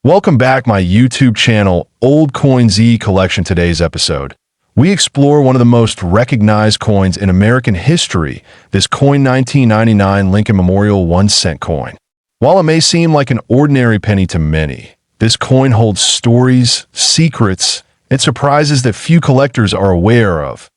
Welcome back my YouTube channel, Old Coin Z Collection. Today's episode, we explore one of the most recognized coins in American history, this coin 1999 Lincoln Memorial 1-cent coin. While it may seem like an ordinary penny to many, this coin holds stories, secrets, and surprises that few collectors are aware of.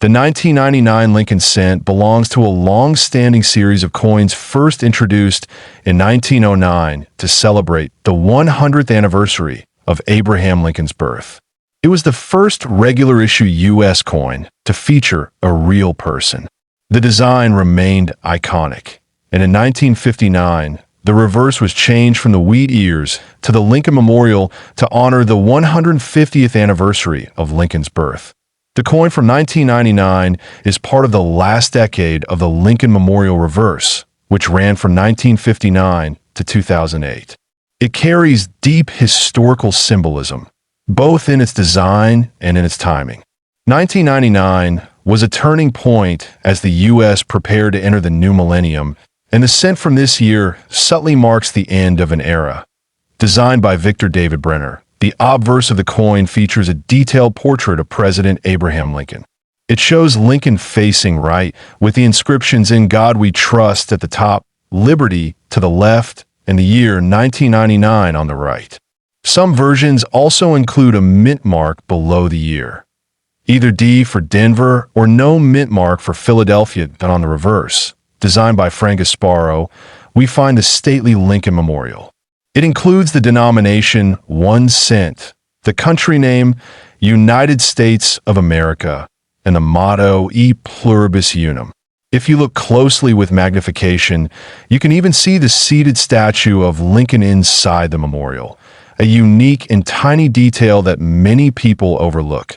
The 1999 Lincoln cent belongs to a long-standing series of coins first introduced in 1909 to celebrate the 100th anniversary of Abraham Lincoln's birth. It was the first regular-issue U.S. coin to feature a real person. The design remained iconic, and in 1959, the reverse was changed from the wheat ears to the Lincoln Memorial to honor the 150th anniversary of Lincoln's birth. The coin from 1999 is part of the last decade of the Lincoln Memorial reverse, which ran from 1959 to 2008. It carries deep historical symbolism, both in its design and in its timing. 1999 was a turning point as the U.S. prepared to enter the new millennium, and the cent from this year subtly marks the end of an era. Designed by Victor David Brenner, the obverse of the coin features a detailed portrait of President Abraham Lincoln. It shows Lincoln facing right, with the inscriptions "In God We Trust" at the top, "Liberty" to the left, and the year 1999 on the right. Some versions also include a mint mark below the year, either D for Denver or no mint mark for Philadelphia. But on the reverse, designed by Frank Gasparo, we find the stately Lincoln Memorial. It includes the denomination 1 cent, the country name United States of America, and the motto E Pluribus Unum. If you look closely with magnification, you can even see the seated statue of Lincoln inside the memorial, a unique and tiny detail that many people overlook.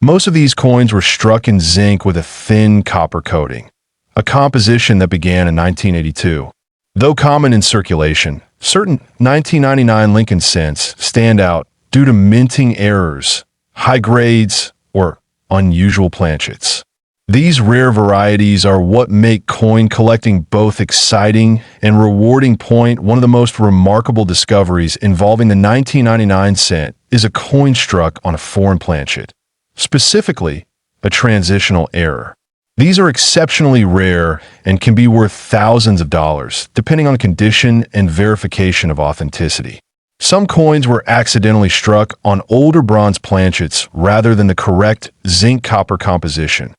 Most of these coins were struck in zinc with a thin copper coating, a composition that began in 1982. Though common in circulation, certain 1999 Lincoln cents stand out due to minting errors, high grades, or unusual planchets. These rare varieties are what make coin collecting both exciting and rewarding. One of the most remarkable discoveries involving the 1999 cent is a coin struck on a foreign planchet, specifically a transitional error. These are exceptionally rare and can be worth thousands of dollars, depending on condition and verification of authenticity. Some coins were accidentally struck on older bronze planchets rather than the correct zinc-copper composition.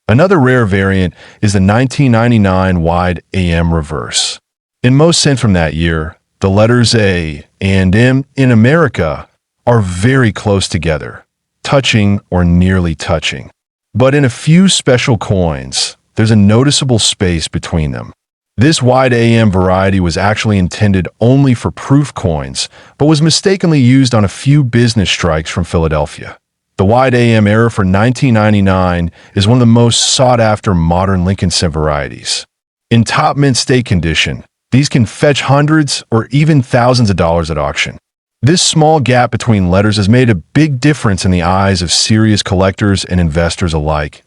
Another rare variant is the 1999 wide AM reverse. In most cents from that year, the letters A and M in America are very close together, touching or nearly touching. But in a few special coins, there's a noticeable space between them. This wide AM variety was actually intended only for proof coins, but was mistakenly used on a few business strikes from Philadelphia. The wide AM error for 1999 is one of the most sought-after modern Lincoln cent varieties. In top mint state condition, these can fetch hundreds or even thousands of dollars at auction. This small gap between letters has made a big difference in the eyes of serious collectors and investors alike.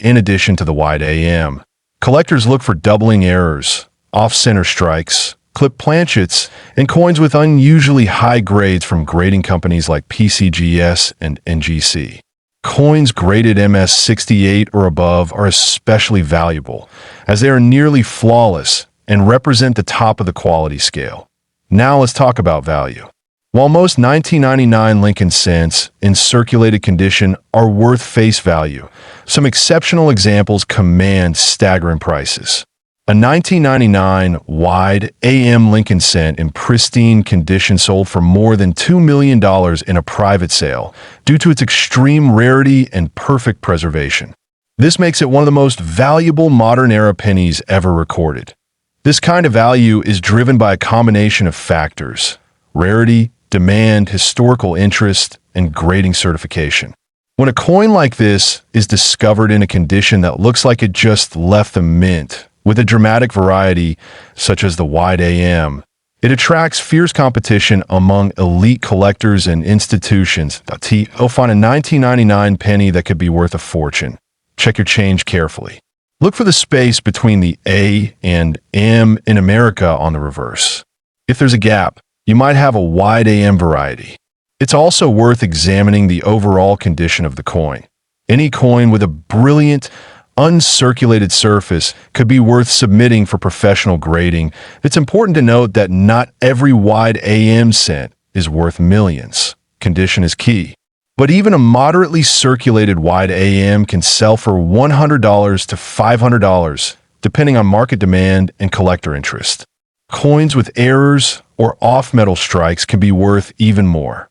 In addition to the wide AM, collectors look for doubling errors, off-center strikes, clipped planchets, and coins with unusually high grades from grading companies like PCGS and NGC. Coins graded MS68 or above are especially valuable, as they are nearly flawless and represent the top of the quality scale. Now let's talk about value. While most 1999 Lincoln cents in circulated condition are worth face value, some exceptional examples command staggering prices. A 1999 wide AM Lincoln cent in pristine condition sold for more than $2 million in a private sale due to its extreme rarity and perfect preservation. This makes it one of the most valuable modern-era pennies ever recorded. This kind of value is driven by a combination of factors: rarity, demand, historical interest, and grading certification. When a coin like this is discovered in a condition that looks like it just left the mint, with a dramatic variety such as the wide AM, it attracts fierce competition among elite collectors and institutions. You'll find a 1999 penny that could be worth a fortune. Check your change carefully. Look for the space between the A and M in America on the reverse. If there's a gap, you might have a wide AM variety. It's also worth examining the overall condition of the coin. Any coin with a brilliant, uncirculated surface could be worth submitting for professional grading. It's important to note that not every wide AM cent is worth millions. Condition is key. But even a moderately circulated wide AM can sell for $100 to $500, depending on market demand and collector interest. Coins with errors or off-metal strikes can be worth even more.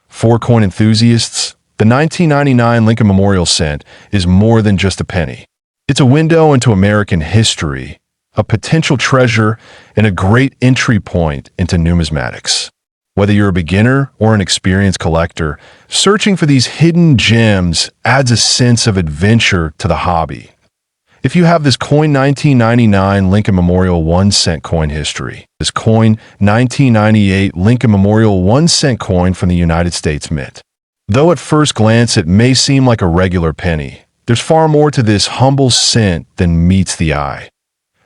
For coin enthusiasts, the 1999 Lincoln Memorial cent is more than just a penny. It's a window into American history, a potential treasure, and a great entry point into numismatics. Whether you're a beginner or an experienced collector, searching for these hidden gems adds a sense of adventure to the hobby. If you have this coin 1999 Lincoln Memorial 1 cent coin history, this coin 1998 Lincoln Memorial 1 cent coin from the United States Mint. Though at first glance it may seem like a regular penny, there's far more to this humble cent than meets the eye.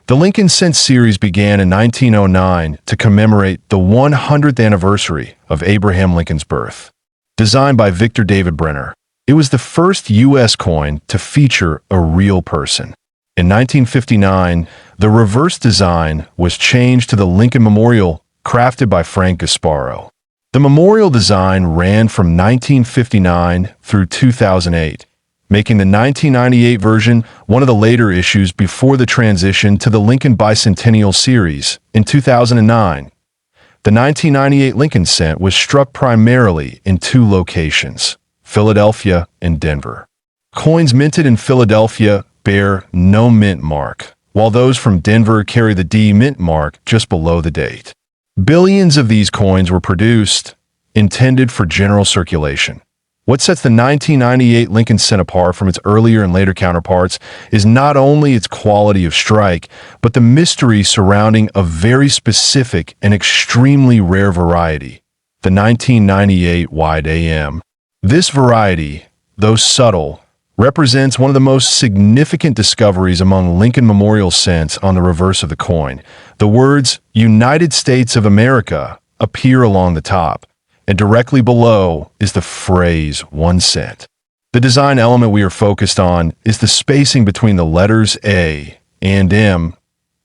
The Lincoln Cent series began in 1909 to commemorate the 100th anniversary of Abraham Lincoln's birth. Designed by Victor David Brenner, it was the first U.S. coin to feature a real person. In 1959, the reverse design was changed to the Lincoln Memorial, crafted by Frank Gasparo. The memorial design ran from 1959 through 2008, making the 1998 version one of the later issues before the transition to the Lincoln Bicentennial Series in 2009. The 1998 Lincoln Cent was struck primarily in two locations, Philadelphia and Denver. Coins minted in Philadelphia bear no mint mark, while those from Denver carry the D mint mark just below the date. Billions of these coins were produced, intended for general circulation. What sets the 1998 Lincoln Cent apart from its earlier and later counterparts is not only its quality of strike, but the mystery surrounding a very specific and extremely rare variety, the 1998 Wide AM. This variety, though subtle, represents one of the most significant discoveries among Lincoln Memorial cents on the reverse of the coin. The words United States of America appear along the top, and directly below is the phrase 1 cent. The design element we are focused on is the spacing between the letters A and M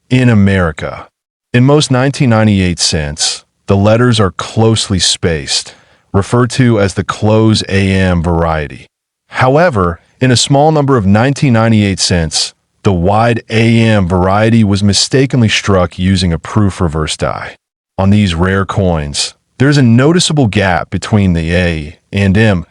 in America. In most 1998 cents, the letters are closely spaced, referred to as the close AM variety. However, in a small number of 1998 cents, the wide AM variety was mistakenly struck using a proof reverse die. On these rare coins, there's a noticeable gap between the A and M,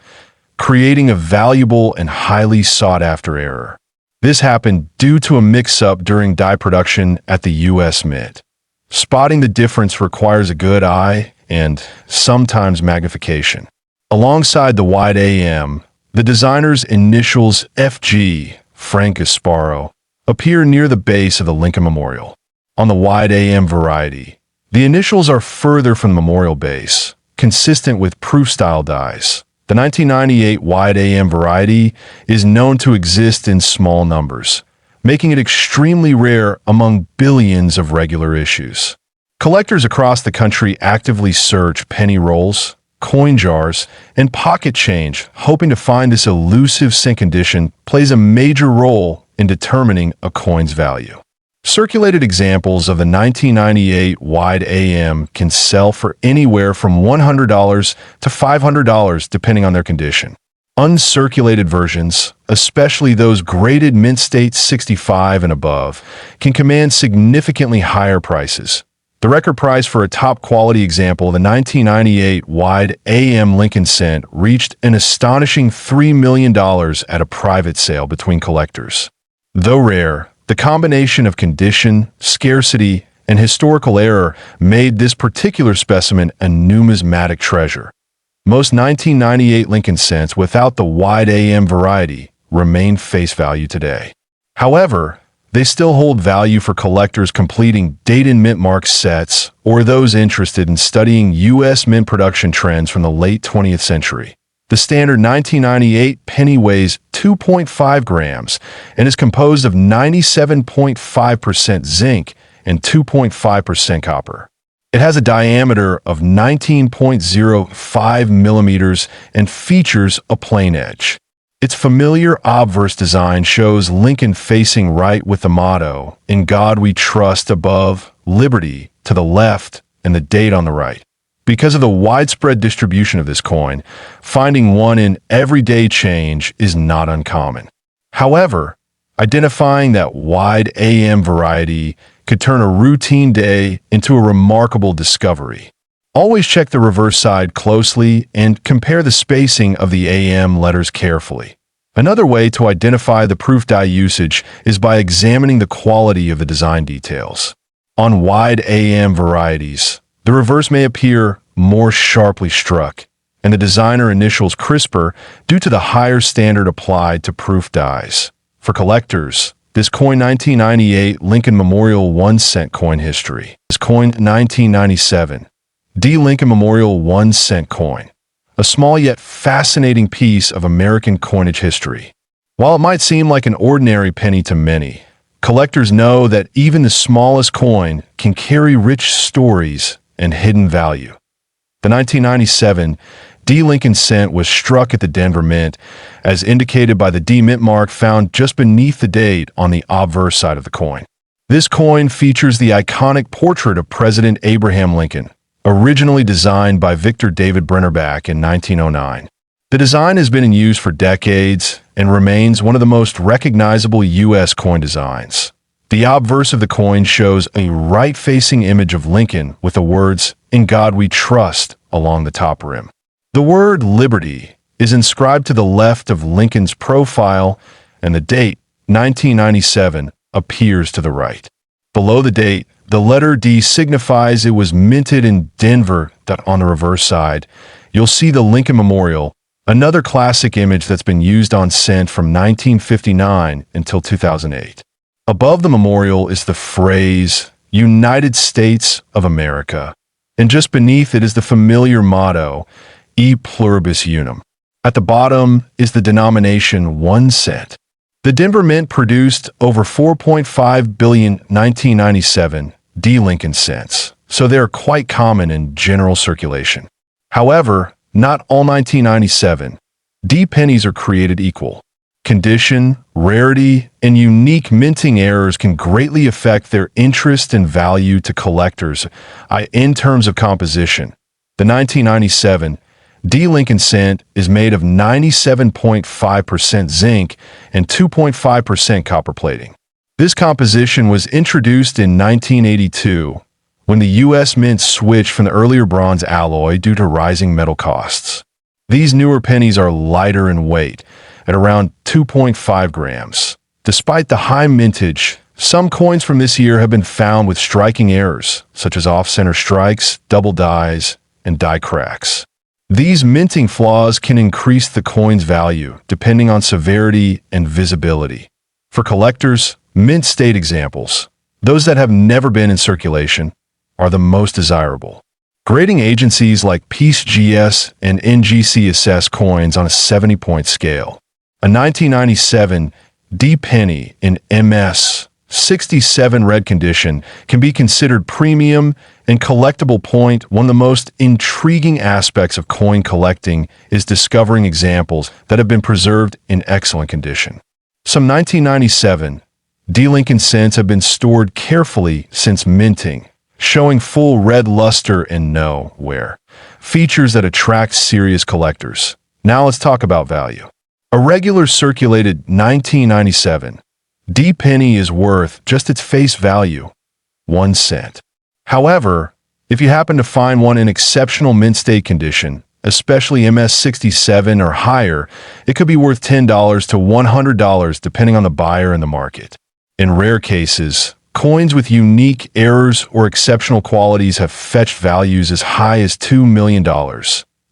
creating a valuable and highly sought-after error. This happened due to a mix-up during die production at the U.S. Mint. Spotting the difference requires a good eye and sometimes magnification. Alongside the wide AM, the designer's initials FG, Frank Gasparo, appear near the base of the Lincoln Memorial. On the wide AM variety, the initials are further from the memorial base, consistent with proof-style dies. The 1998 wide AM variety is known to exist in small numbers, making it extremely rare among billions of regular issues. Collectors across the country actively search penny rolls, coin jars, and pocket change, hoping to find this elusive cent condition plays a major role in determining a coin's value. Circulated examples of the 1998 wide AM can sell for anywhere from $100 to $500 depending on their condition. Uncirculated versions, especially those graded mint state 65 and above, can command significantly higher prices. The record price for a top-quality example of the 1998 wide AM Lincoln Cent reached an astonishing $3 million at a private sale between collectors. Though rare, the combination of condition, scarcity, and historical error made this particular specimen a numismatic treasure. Most 1998 Lincoln Cents without the wide AM variety remain face value today. However, they still hold value for collectors completing date and mint mark sets or those interested in studying U.S. mint production trends from the late 20th century. The standard 1998 penny weighs 2.5 grams and is composed of 97.5% zinc and 2.5% copper. It has a diameter of 19.05 millimeters and features a plain edge. Its familiar obverse design shows Lincoln facing right with the motto, "In God We Trust" above, "Liberty" to the left, and the date on the right. Because of the widespread distribution of this coin, finding one in everyday change is not uncommon. However, identifying that wide AM variety could turn a routine day into a remarkable discovery. Always check the reverse side closely and compare the spacing of the AM letters carefully. Another way to identify the proof die usage is by examining the quality of the design details. On wide AM varieties, the reverse may appear more sharply struck, and the designer initials crisper due to the higher standard applied to proof dies. For collectors, this coin 1998 Lincoln Memorial 1-cent coin history. This coin 1997 D. Lincoln Memorial 1-cent coin. A small yet fascinating piece of American coinage history. While it might seem like an ordinary penny to many, collectors know that even the smallest coin can carry rich stories and hidden value. The 1997 D. Lincoln cent was struck at the Denver Mint, as indicated by the D Mint mark found just beneath the date on the obverse side of the coin. This coin features the iconic portrait of President Abraham Lincoln, originally designed by Victor David Brennerbach in 1909. The design has been in use for decades and remains one of the most recognizable U.S. coin designs. The obverse of the coin shows a right-facing image of Lincoln with the words, "In God We Trust," along the top rim. The word "Liberty" is inscribed to the left of Lincoln's profile, and the date, 1997, appears to the right. Below the date, the letter D signifies it was minted in Denver. On the reverse side, you'll see the Lincoln Memorial, another classic image that's been used on cent from 1959 until 2008. Above the memorial is the phrase, "United States of America," and just beneath it is the familiar motto, "E pluribus unum." At the bottom is the denomination 1 cent. The Denver Mint produced over 4.5 billion 1997 D. Lincoln cents, so they are quite common in general circulation. However, not all 1997 D pennies are created equal. Condition, rarity, and unique minting errors can greatly affect their interest and value to collectors in terms of composition. The 1997 D. Lincoln cent is made of 97.5% zinc and 2.5% copper plating. This composition was introduced in 1982 when the U.S. Mint switched from the earlier bronze alloy due to rising metal costs. These newer pennies are lighter in weight, at around 2.5 grams. Despite the high mintage, some coins from this year have been found with striking errors, such as off-center strikes, double dies, and die cracks. These minting flaws can increase the coin's value, depending on severity and visibility. For collectors, mint state examples, those that have never been in circulation, are the most desirable. Grading agencies like PeaceGS and NGC assess coins on a 70-point scale. A 1997 D penny in MS 67 red condition can be considered premium and collectible point. One of the most intriguing aspects of coin collecting is discovering examples that have been preserved in excellent condition. Some 1997 D. Lincoln cents have been stored carefully since minting, showing full red luster and no wear, features that attract serious collectors. Now let's talk about value. A regular circulated 1997 D penny is worth just its face value, 1 cent. However, if you happen to find one in exceptional mint state condition, especially MS 67 or higher, it could be worth $10 to $100 depending on the buyer and the market. In rare cases, coins with unique errors or exceptional qualities have fetched values as high as $2 million.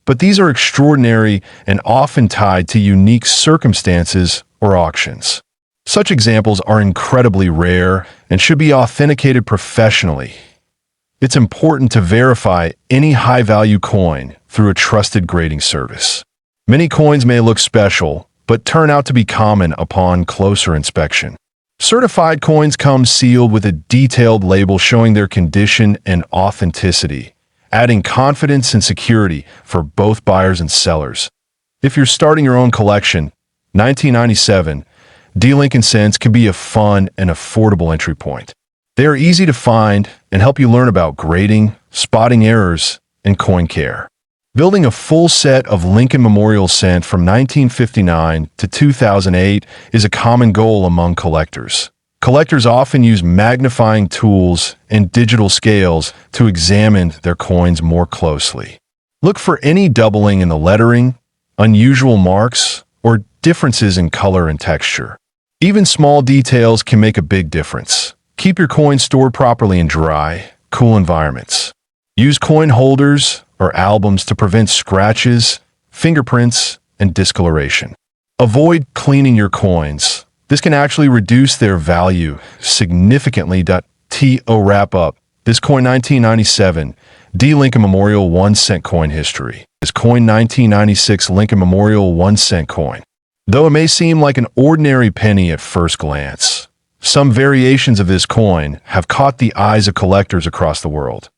But these are extraordinary and often tied to unique circumstances or auctions. Such examples are incredibly rare and should be authenticated professionally. It's important to verify any high-value coin through a trusted grading service. Many coins may look special, but turn out to be common upon closer inspection. Certified coins come sealed with a detailed label showing their condition and authenticity, adding confidence and security for both buyers and sellers. If you're starting your own collection, 1997 D-Lincoln Cents can be a fun and affordable entry point. They are easy to find and help you learn about grading, spotting errors, and coin care. Building a full set of Lincoln Memorial Cent from 1959 to 2008 is a common goal among collectors. Collectors often use magnifying tools and digital scales to examine their coins more closely. Look for any doubling in the lettering, unusual marks, or differences in color and texture. Even small details can make a big difference. Keep your coins stored properly in dry, cool environments. Use coin holders or albums to prevent scratches, fingerprints, and discoloration. Avoid cleaning your coins. This can actually reduce their value significantly. To wrap up this coin 1997 D Lincoln Memorial 1 cent coin history. This coin 1996 Lincoln Memorial 1 cent coin. Though it may seem like an ordinary penny at first glance, some variations of this coin have caught the eyes of collectors across the world.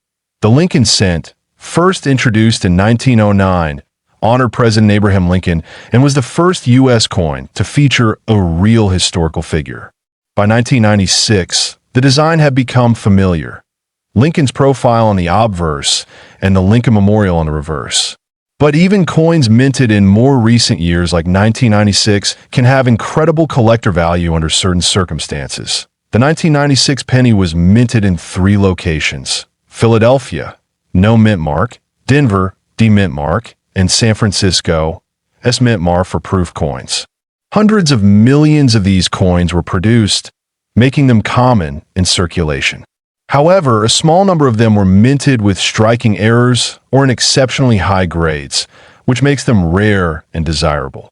The Lincoln Cent, first introduced in 1909, honored President Abraham Lincoln and was the first U.S. coin to feature a real historical figure. By 1996, the design had become familiar. Lincoln's profile on the obverse and the Lincoln Memorial on the reverse. But even coins minted in more recent years like 1996 can have incredible collector value under certain circumstances. The 1996 penny was minted in 3 locations: Philadelphia, no mint mark; Denver, D-mint mark; and San Francisco, S-mint mark for proof coins. Hundreds of millions of these coins were produced, making them common in circulation. However, a small number of them were minted with striking errors or in exceptionally high grades, which makes them rare and desirable.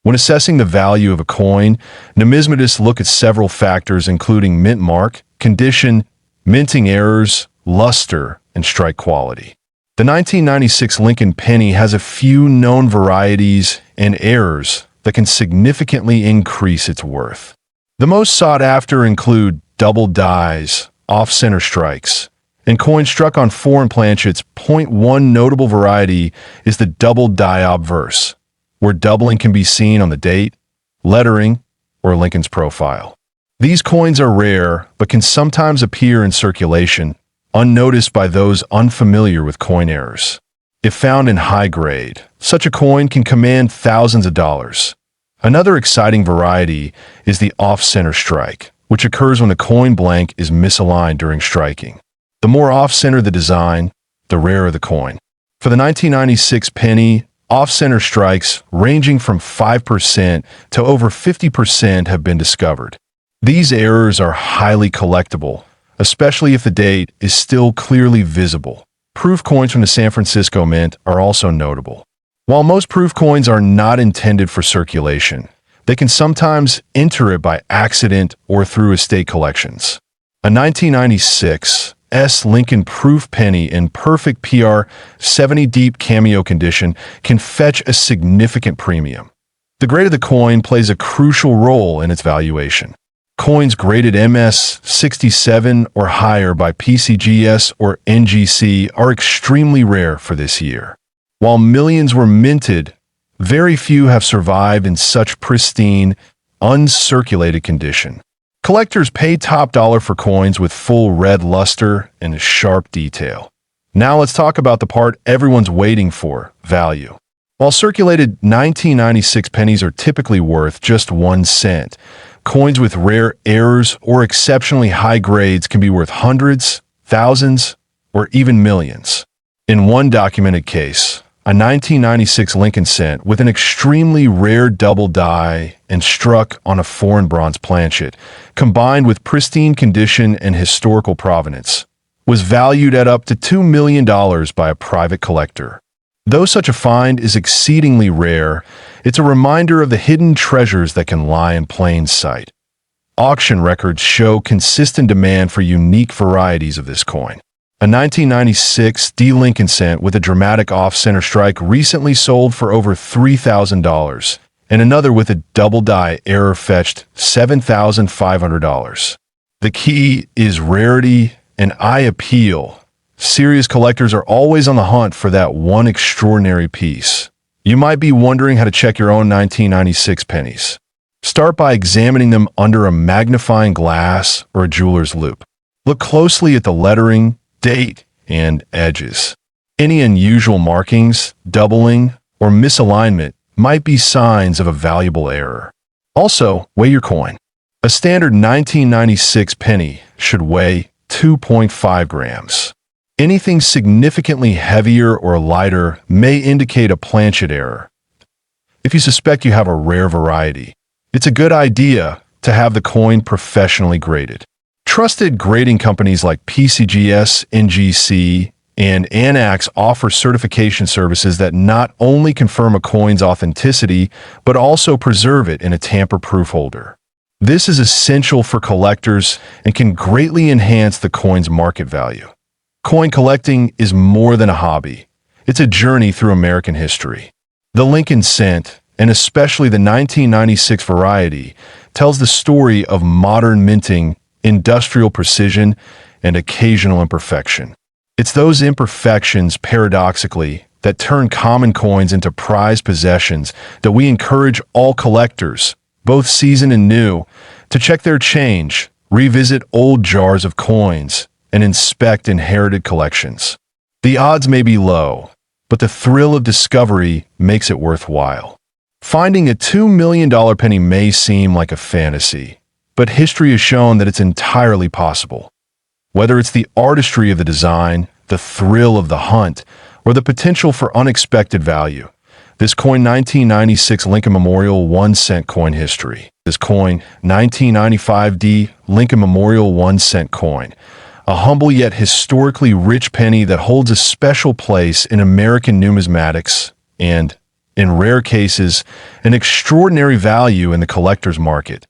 When assessing the value of a coin, numismatists look at several factors including mint mark, condition, minting errors, luster, and strike quality. The 1996 Lincoln penny has a few known varieties and errors that can significantly increase its worth. The most sought after include double dies, off-center strikes, and coins struck on foreign planchets. One notable variety is the double die obverse, where doubling can be seen on the date, lettering, or Lincoln's profile. These coins are rare, but can sometimes appear in circulation, unnoticed by those unfamiliar with coin errors. If found in high grade, such a coin can command thousands of dollars. Another exciting variety is the off-center strike, which occurs when the coin blank is misaligned during striking. The more off-center the design, the rarer the coin. For the 1996 penny, off-center strikes ranging from 5% to over 50% have been discovered. These errors are highly collectible, especially if the date is still clearly visible. Proof coins from the San Francisco Mint are also notable. While most proof coins are not intended for circulation, they can sometimes enter it by accident or through estate collections. A 1996 S. Lincoln proof penny in perfect PR 70 deep cameo condition can fetch a significant premium. The grade of the coin plays a crucial role in its valuation. Coins graded MS 67 or higher by PCGS or NGC are extremely rare for this year. While millions were minted, very few have survived in such pristine, uncirculated condition. Collectors pay top dollar for coins with full red luster and sharp detail. Now let's talk about the part everyone's waiting for: value. While circulated 1996 pennies are typically worth just 1 cent, coins with rare errors or exceptionally high grades can be worth hundreds, thousands, or even millions. In one documented case, a 1996 Lincoln Cent with an extremely rare double die and struck on a foreign bronze planchet, combined with pristine condition and historical provenance, was valued at up to $2 million by a private collector. Though such a find is exceedingly rare, it's a reminder of the hidden treasures that can lie in plain sight. Auction records show consistent demand for unique varieties of this coin. A 1996 D. Lincoln Cent with a dramatic off-center strike recently sold for over $3,000, and another with a double die error fetched $7,500. The key is rarity and eye appeal. Serious collectors are always on the hunt for that one extraordinary piece. You might be wondering how to check your own 1996 pennies. Start by examining them under a magnifying glass or a jeweler's loupe. Look closely at the lettering, date, and edges. Any unusual markings, doubling, or misalignment might be signs of a valuable error. Also, weigh your coin. A standard 1996 penny should weigh 2.5 grams. Anything significantly heavier or lighter may indicate a planchet error. If you suspect you have a rare variety, it's a good idea to have the coin professionally graded. Trusted grading companies like PCGS, NGC, and ANAX offer certification services that not only confirm a coin's authenticity, but also preserve it in a tamper-proof holder. This is essential for collectors and can greatly enhance the coin's market value. Coin collecting is more than a hobby. It's a journey through American history. The Lincoln cent, and especially the 1996 variety, tells the story of modern minting, industrial precision, and occasional imperfection. It's those imperfections, paradoxically, that turn common coins into prized possessions that we encourage all collectors, both seasoned and new, to check their change, revisit old jars of coins, and inspect inherited collections. The odds may be low, but the thrill of discovery makes it worthwhile. Finding a $2 million penny may seem like a fantasy, but history has shown that it's entirely possible. Whether it's the artistry of the design, the thrill of the hunt, or the potential for unexpected value, this coin 1996 Lincoln Memorial 1 cent coin history. This coin 1995D Lincoln Memorial 1 cent coin, a humble yet historically rich penny that holds a special place in American numismatics and, in rare cases, an extraordinary value in the collector's market.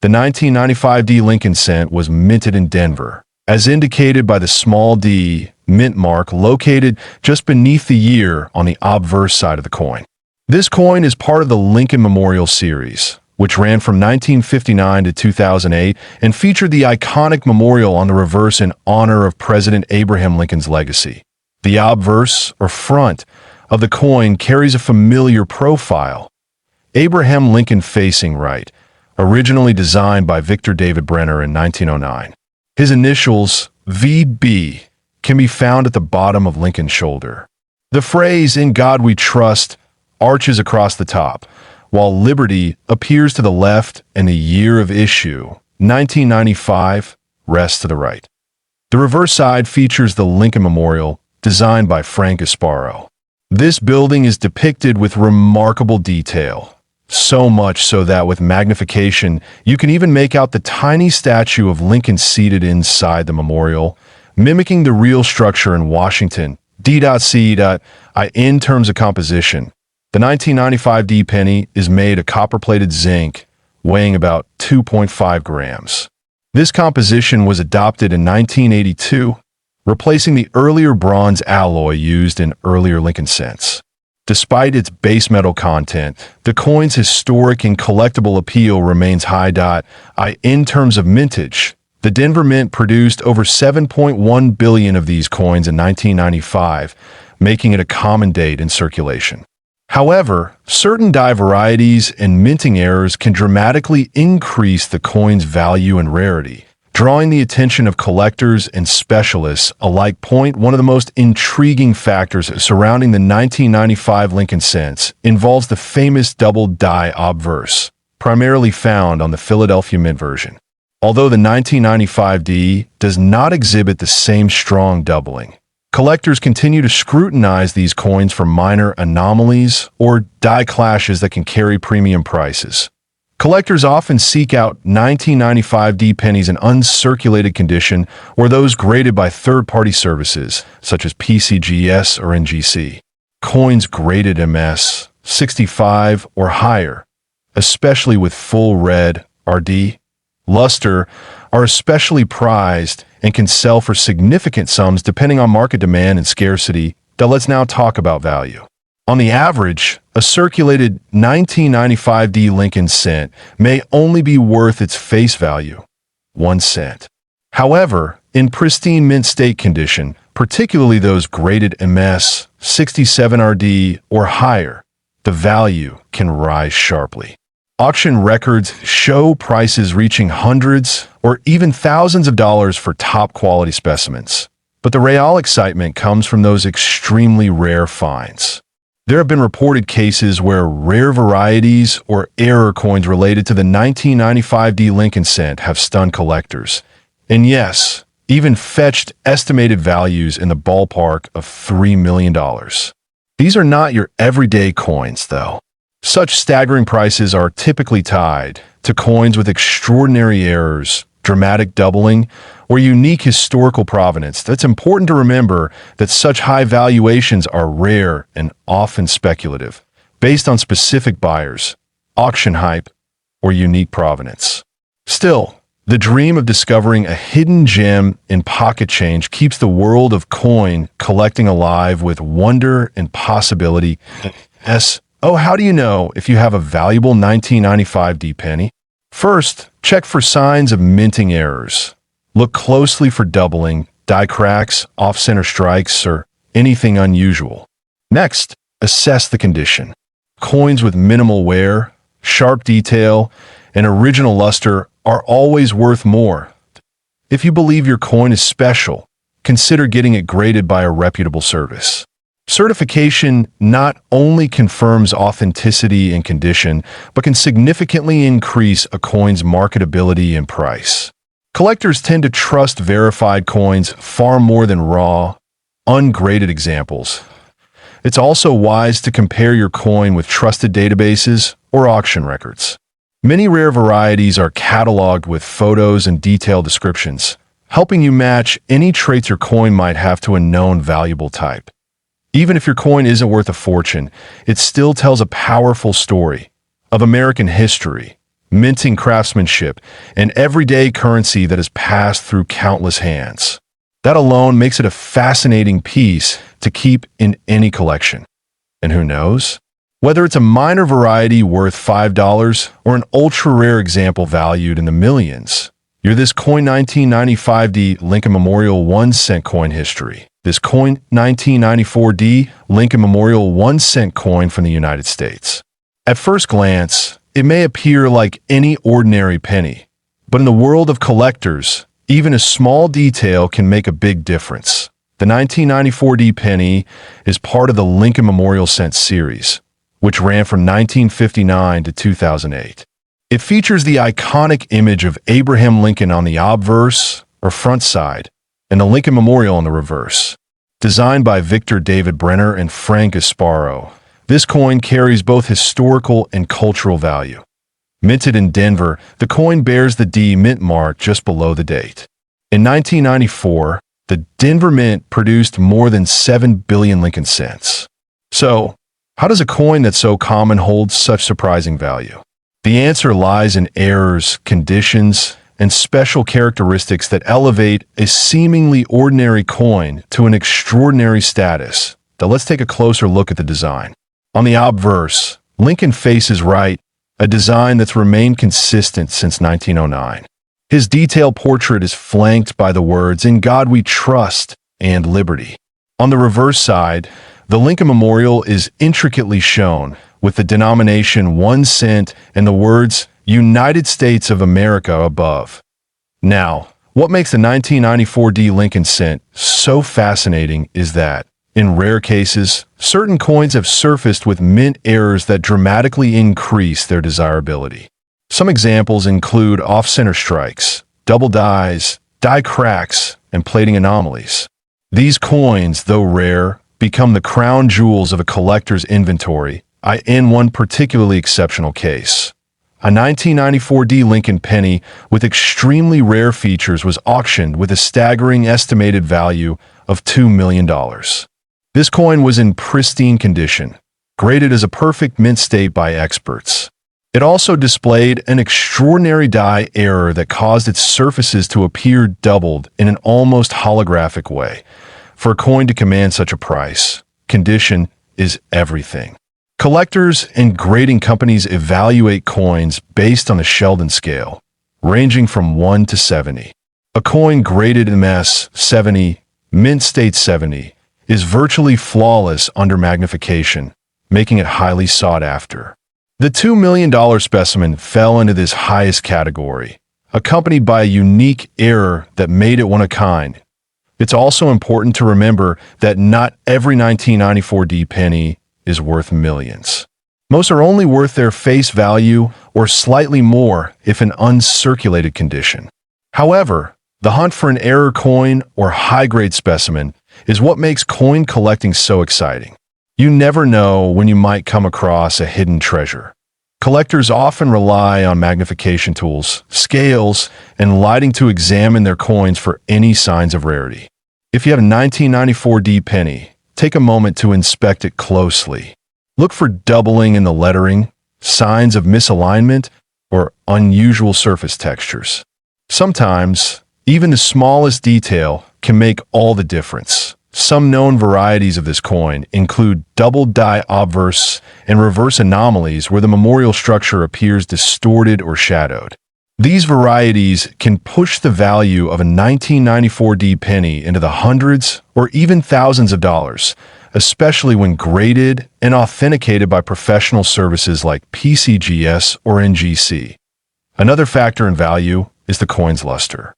The 1995D Lincoln cent was minted in Denver, as indicated by the small d mint mark located just beneath the year on the obverse side of the coin. This coin is part of the Lincoln Memorial series, which ran from 1959 to 2008 and featured the iconic memorial on the reverse in honor of President Abraham Lincoln's legacy. The obverse, or front, of the coin carries a familiar profile. Abraham Lincoln facing right, originally designed by Victor David Brenner in 1909. His initials, VB, can be found at the bottom of Lincoln's shoulder. The phrase, "In God We Trust," arches across the top, while Liberty appears to the left and the year of issue, 1995, rests to the right. The reverse side features the Lincoln Memorial, designed by Frank Gasparo. This building is depicted with remarkable detail, so much so that with magnification, you can even make out the tiny statue of Lincoln seated inside the memorial, mimicking the real structure in Washington, D.C.I. In terms of composition, the 1995 D penny is made of copper-plated zinc, weighing about 2.5 grams. This composition was adopted in 1982, replacing the earlier bronze alloy used in earlier Lincoln cents. Despite its base metal content, the coin's historic and collectible appeal remains high. In terms of mintage, the Denver Mint produced over 7.1 billion of these coins in 1995, making it a common date in circulation. However, certain die varieties and minting errors can dramatically increase the coin's value and rarity, drawing the attention of collectors and specialists alike. One of the most intriguing factors surrounding the 1995 Lincoln cents involves the famous double die obverse, primarily found on the Philadelphia Mint version. Although the 1995 D does not exhibit the same strong doubling, collectors continue to scrutinize these coins for minor anomalies or die clashes that can carry premium prices. Collectors often seek out 1995 D pennies in uncirculated condition or those graded by third-party services, such as PCGS or NGC. Coins graded MS 65 or higher, especially with full red RD luster, are especially prized and can sell for significant sums depending on market demand and scarcity. Let's now talk about value. On the average, a circulated 1995D Lincoln cent may only be worth its face value, 1 cent. However, in pristine mint state condition, particularly those graded MS, 67RD, or higher, the value can rise sharply. Auction records show prices reaching hundreds or even thousands of dollars for top-quality specimens. But the real excitement comes from those extremely rare finds. There have been reported cases where rare varieties or error coins related to the 1995D Lincoln cent have stunned collectors. And yes, even fetched estimated values in the ballpark of $3 million. These are not your everyday coins, though. Such staggering prices are typically tied to coins with extraordinary errors, dramatic doubling, or unique historical provenance. That's important to remember that such high valuations are rare and often speculative, based on specific buyers, auction hype, or unique provenance. Still, the dream of discovering a hidden gem in pocket change keeps the world of coin collecting alive with wonder and possibility. Oh, how do you know if you have a valuable 1995D penny? First, check for signs of minting errors. Look closely for doubling, die cracks, off-center strikes, or anything unusual. Next, assess the condition. Coins with minimal wear, sharp detail, and original luster are always worth more. If you believe your coin is special, consider getting it graded by a reputable service. Certification not only confirms authenticity and condition, but can significantly increase a coin's marketability and price. Collectors tend to trust verified coins far more than raw, ungraded examples. It's also wise to compare your coin with trusted databases or auction records. Many rare varieties are cataloged with photos and detailed descriptions, helping you match any traits your coin might have to a known valuable type. Even if your coin isn't worth a fortune, it still tells a powerful story of American history, minting craftsmanship, and everyday currency that has passed through countless hands. That alone makes it a fascinating piece to keep in any collection. And who knows? Whether it's a minor variety worth $5 or an ultra-rare example valued in the millions, you're this coin 1995D Lincoln Memorial 1 cent coin history. This coin 1994D Lincoln Memorial 1 cent coin from the United States. At first glance, it may appear like any ordinary penny, but in the world of collectors, even a small detail can make a big difference. The 1994D penny is part of the Lincoln Memorial Cent series, which ran from 1959 to 2008. It features the iconic image of Abraham Lincoln on the obverse, or front side, and the Lincoln Memorial on the reverse. Designed by Victor David Brenner and Frank Gasparo, this coin carries both historical and cultural value. Minted in Denver, the coin bears the D mint mark just below the date. In 1994, the Denver Mint produced more than 7 billion Lincoln cents. So, how does a coin that's so common hold such surprising value? The answer lies in errors, conditions, and special characteristics that elevate a seemingly ordinary coin to an extraordinary status. Now let's take a closer look at the design. On the obverse, Lincoln faces right, a design that's remained consistent since 1909. His detailed portrait is flanked by the words, "In God We Trust," and "Liberty." On the reverse side, the Lincoln Memorial is intricately shown, with the denomination 1 cent and the words, "United States of America" above. Now, what makes the 1994D Lincoln cent so fascinating is that, in rare cases, certain coins have surfaced with mint errors that dramatically increase their desirability. Some examples include off-center strikes, double dies, die cracks, and plating anomalies. These coins, though rare, become the crown jewels of a collector's inventory. In one particularly exceptional case, a 1994D Lincoln penny with extremely rare features was auctioned with a staggering estimated value of $2 million. This coin was in pristine condition, graded as a perfect mint state by experts. It also displayed an extraordinary die error that caused its surfaces to appear doubled in an almost holographic way. For a coin to command such a price, condition is everything. Collectors and grading companies evaluate coins based on the Sheldon scale, ranging from 1 to 70. A coin graded MS 70, mint state 70, is virtually flawless under magnification, making it highly sought after. The $2 million specimen fell into this highest category, accompanied by a unique error that made it one of a kind. It's also important to remember that not every 1994D penny is worth millions. Most are only worth their face value or slightly more if in uncirculated condition. However, the hunt for an error coin or high-grade specimen is what makes coin collecting so exciting. You never know when you might come across a hidden treasure. Collectors often rely on magnification tools, scales, and lighting to examine their coins for any signs of rarity. If you have a 1994D penny, take a moment to inspect it closely. Look for doubling in the lettering, signs of misalignment, or unusual surface textures. Sometimes, even the smallest detail can make all the difference. Some known varieties of this coin include double-die obverse and reverse anomalies where the memorial structure appears distorted or shadowed. These varieties can push the value of a 1994D penny into the hundreds or even thousands of dollars, especially when graded and authenticated by professional services like PCGS or NGC. Another factor in value is the coin's luster.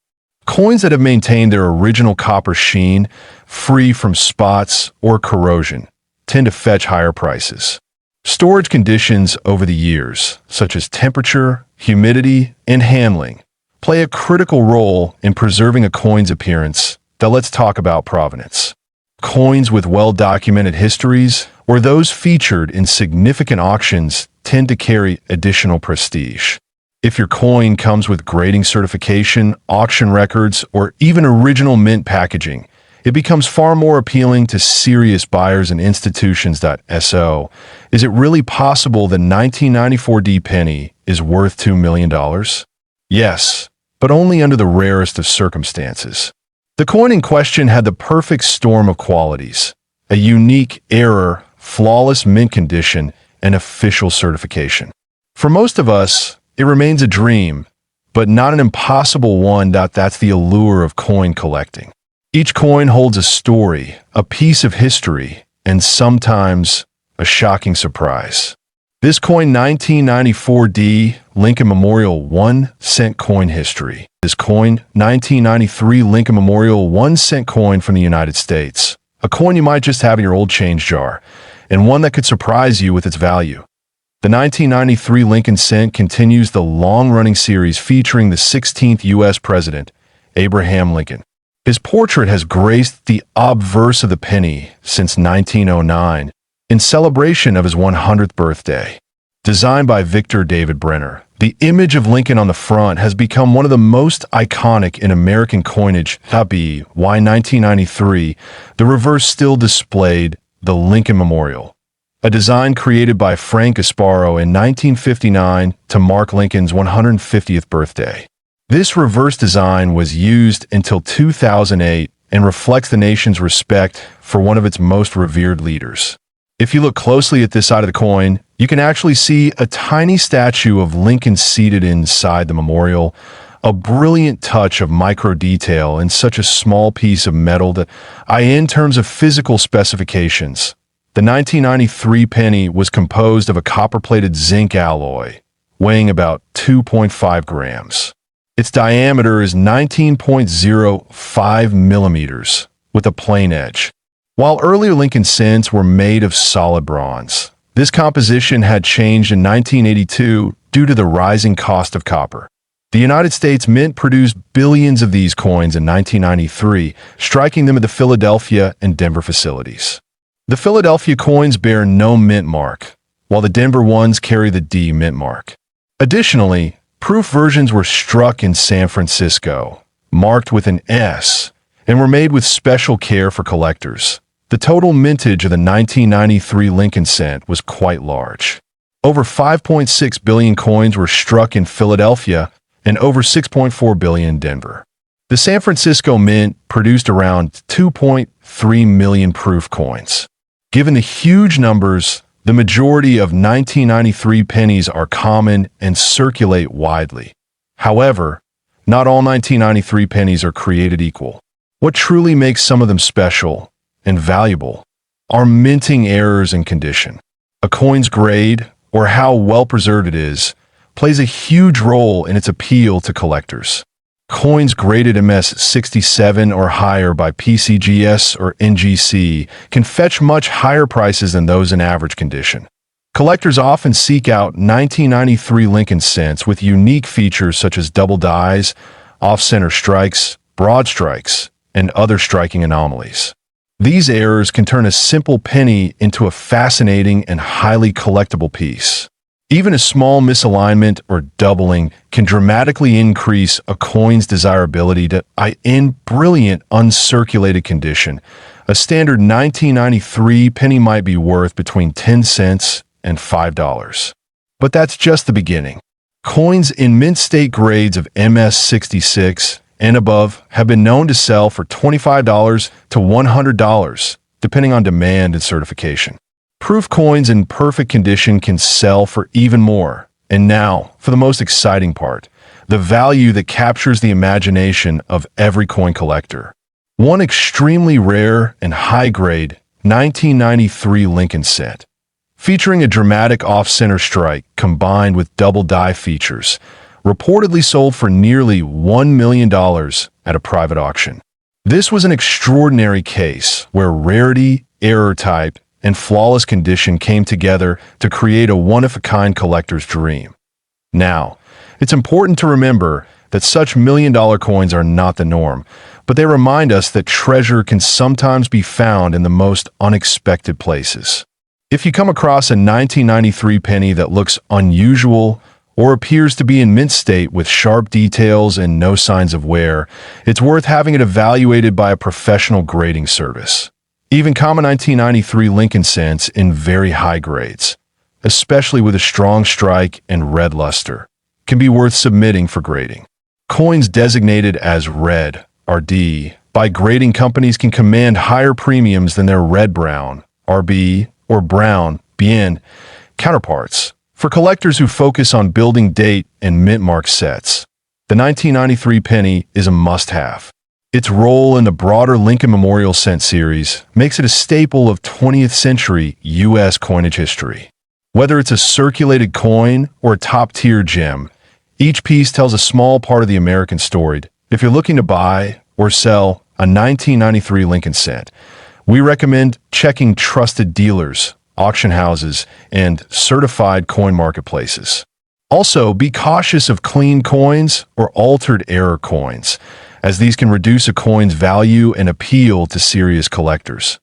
Coins that have maintained their original copper sheen, free from spots or corrosion, tend to fetch higher prices. Storage conditions over the years, such as temperature, humidity, and handling, play a critical role in preserving a coin's appearance. Now let's talk about provenance. Coins with well-documented histories or those featured in significant auctions tend to carry additional prestige. If your coin comes with grading certification, auction records, or even original mint packaging, it becomes far more appealing to serious buyers and institutions. So, is it really possible that 1994D penny is worth $2 million? Yes, but only under the rarest of circumstances. The coin in question had the perfect storm of qualities: a unique error, flawless mint condition, and official certification. For most of us, it remains a dream, but not an impossible one. That's the allure of coin collecting. Each coin holds a story, a piece of history, and sometimes a shocking surprise. This coin 1994D Lincoln Memorial 1 cent coin history. This coin 1993 Lincoln Memorial 1 cent coin from the United States. A coin you might just have in your old change jar, and one that could surprise you with its value. The 1993 Lincoln Cent continues the long-running series featuring the 16th U.S. President, Abraham Lincoln. His portrait has graced the obverse of the penny since 1909 in celebration of his 100th birthday. Designed by Victor David Brenner, the image of Lincoln on the front has become one of the most iconic in American coinage. Why 1993, the reverse still displayed the Lincoln Memorial, a design created by Frank Asparo in 1959 to mark Lincoln's 150th birthday. This reverse design was used until 2008 and reflects the nation's respect for one of its most revered leaders. If you look closely at this side of the coin, you can actually see a tiny statue of Lincoln seated inside the memorial, a brilliant touch of micro detail in such a small piece of metal that, in terms of physical specifications, the 1993 penny was composed of a copper-plated zinc alloy, weighing about 2.5 grams. Its diameter is 19.05 millimeters, with a plain edge. While earlier Lincoln cents were made of solid bronze, this composition had changed in 1982 due to the rising cost of copper. The United States Mint produced billions of these coins in 1993, striking them at the Philadelphia and Denver facilities. The Philadelphia coins bear no mint mark, while the Denver ones carry the D mint mark. Additionally, proof versions were struck in San Francisco, marked with an S, and were made with special care for collectors. The total mintage of the 1993 Lincoln Cent was quite large. Over 5.6 billion coins were struck in Philadelphia and over 6.4 billion in Denver. The San Francisco Mint produced around 2.3 million proof coins. Given the huge numbers, The majority of 1993 pennies are common and circulate widely. However, not all 1993 pennies are created equal. What truly makes some of them special and valuable are minting errors and condition. A coin's grade, or how well preserved it is, plays a huge role in its appeal to collectors. Coins graded MS67 or higher by PCGS or NGC can fetch much higher prices than those in average condition. Collectors often seek out 1993 Lincoln cents with unique features such as double dies, off-center strikes, broad strikes, and other striking anomalies. These errors can turn a simple penny into a fascinating and highly collectible piece. Even a small misalignment or doubling can dramatically increase a coin's desirability in brilliant uncirculated condition. A standard 1993 penny might be worth between 10 cents and $5. But that's just the beginning. Coins in mint state grades of MS66 and above have been known to sell for $25 to $100, depending on demand and certification. Proof coins in perfect condition can sell for even more. And now, for the most exciting part, the value that captures the imagination of every coin collector. One extremely rare and high-grade 1993 Lincoln cent, featuring a dramatic off-center strike combined with double die features, reportedly sold for nearly $1 million at a private auction. This was an extraordinary case where rarity, error type, and flawless condition came together to create a one-of-a-kind collector's dream. Now, it's important to remember that such million-dollar coins are not the norm, but they remind us that treasure can sometimes be found in the most unexpected places. If you come across a 1993 penny that looks unusual or appears to be in mint state with sharp details and no signs of wear, it's worth having it evaluated by a professional grading service. Even common 1993 Lincoln cents in very high grades, especially with a strong strike and red luster, can be worth submitting for grading. Coins designated as red, RD, by grading companies can command higher premiums than their red-brown, RB, or brown, BN, counterparts. For collectors who focus on building date and mint mark sets, the 1993 penny is a must-have. Its role in the broader Lincoln Memorial Cent series makes it a staple of 20th century U.S. coinage history. Whether it's a circulated coin or a top-tier gem, each piece tells a small part of the American story. If you're looking to buy or sell a 1993 Lincoln cent, we recommend checking trusted dealers, auction houses, and certified coin marketplaces. Also, be cautious of clean coins or altered error coins, as these can reduce a coin's value and appeal to serious collectors.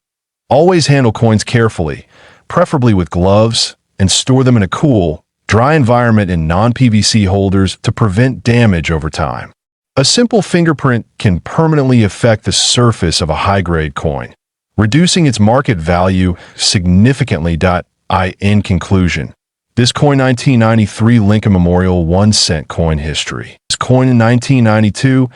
Always handle coins carefully, preferably with gloves, and store them in a cool, dry environment in non-PVC holders to prevent damage over time. A simple fingerprint can permanently affect the surface of a high-grade coin, reducing its market value significantly. In conclusion, this coin 1993 Lincoln Memorial 1 cent coin history. This coin in 1992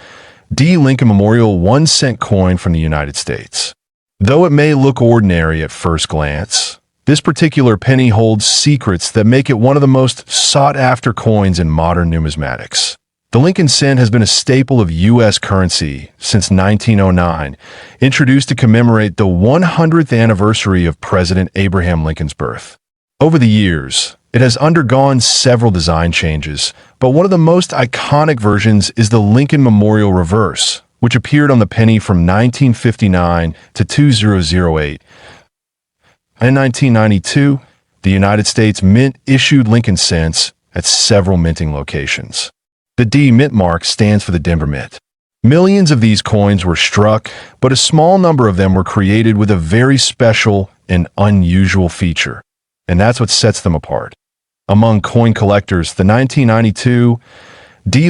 Lincoln Memorial 1 cent coin from the United States. Though it may look ordinary at first glance, this particular penny holds secrets that make it one of the most sought-after coins in modern numismatics. The Lincoln cent has been a staple of U.S. currency since 1909, introduced to commemorate the 100th anniversary of President Abraham Lincoln's birth. Over the years, it has undergone several design changes, but one of the most iconic versions is the Lincoln Memorial Reverse, which appeared on the penny from 1959 to 2008. In 1992, the United States Mint issued Lincoln cents at several minting locations. The D mint mark stands for the Denver Mint. Millions of these coins were struck, but a small number of them were created with a very special and unusual feature, and that's what sets them apart. Among coin collectors, the 1992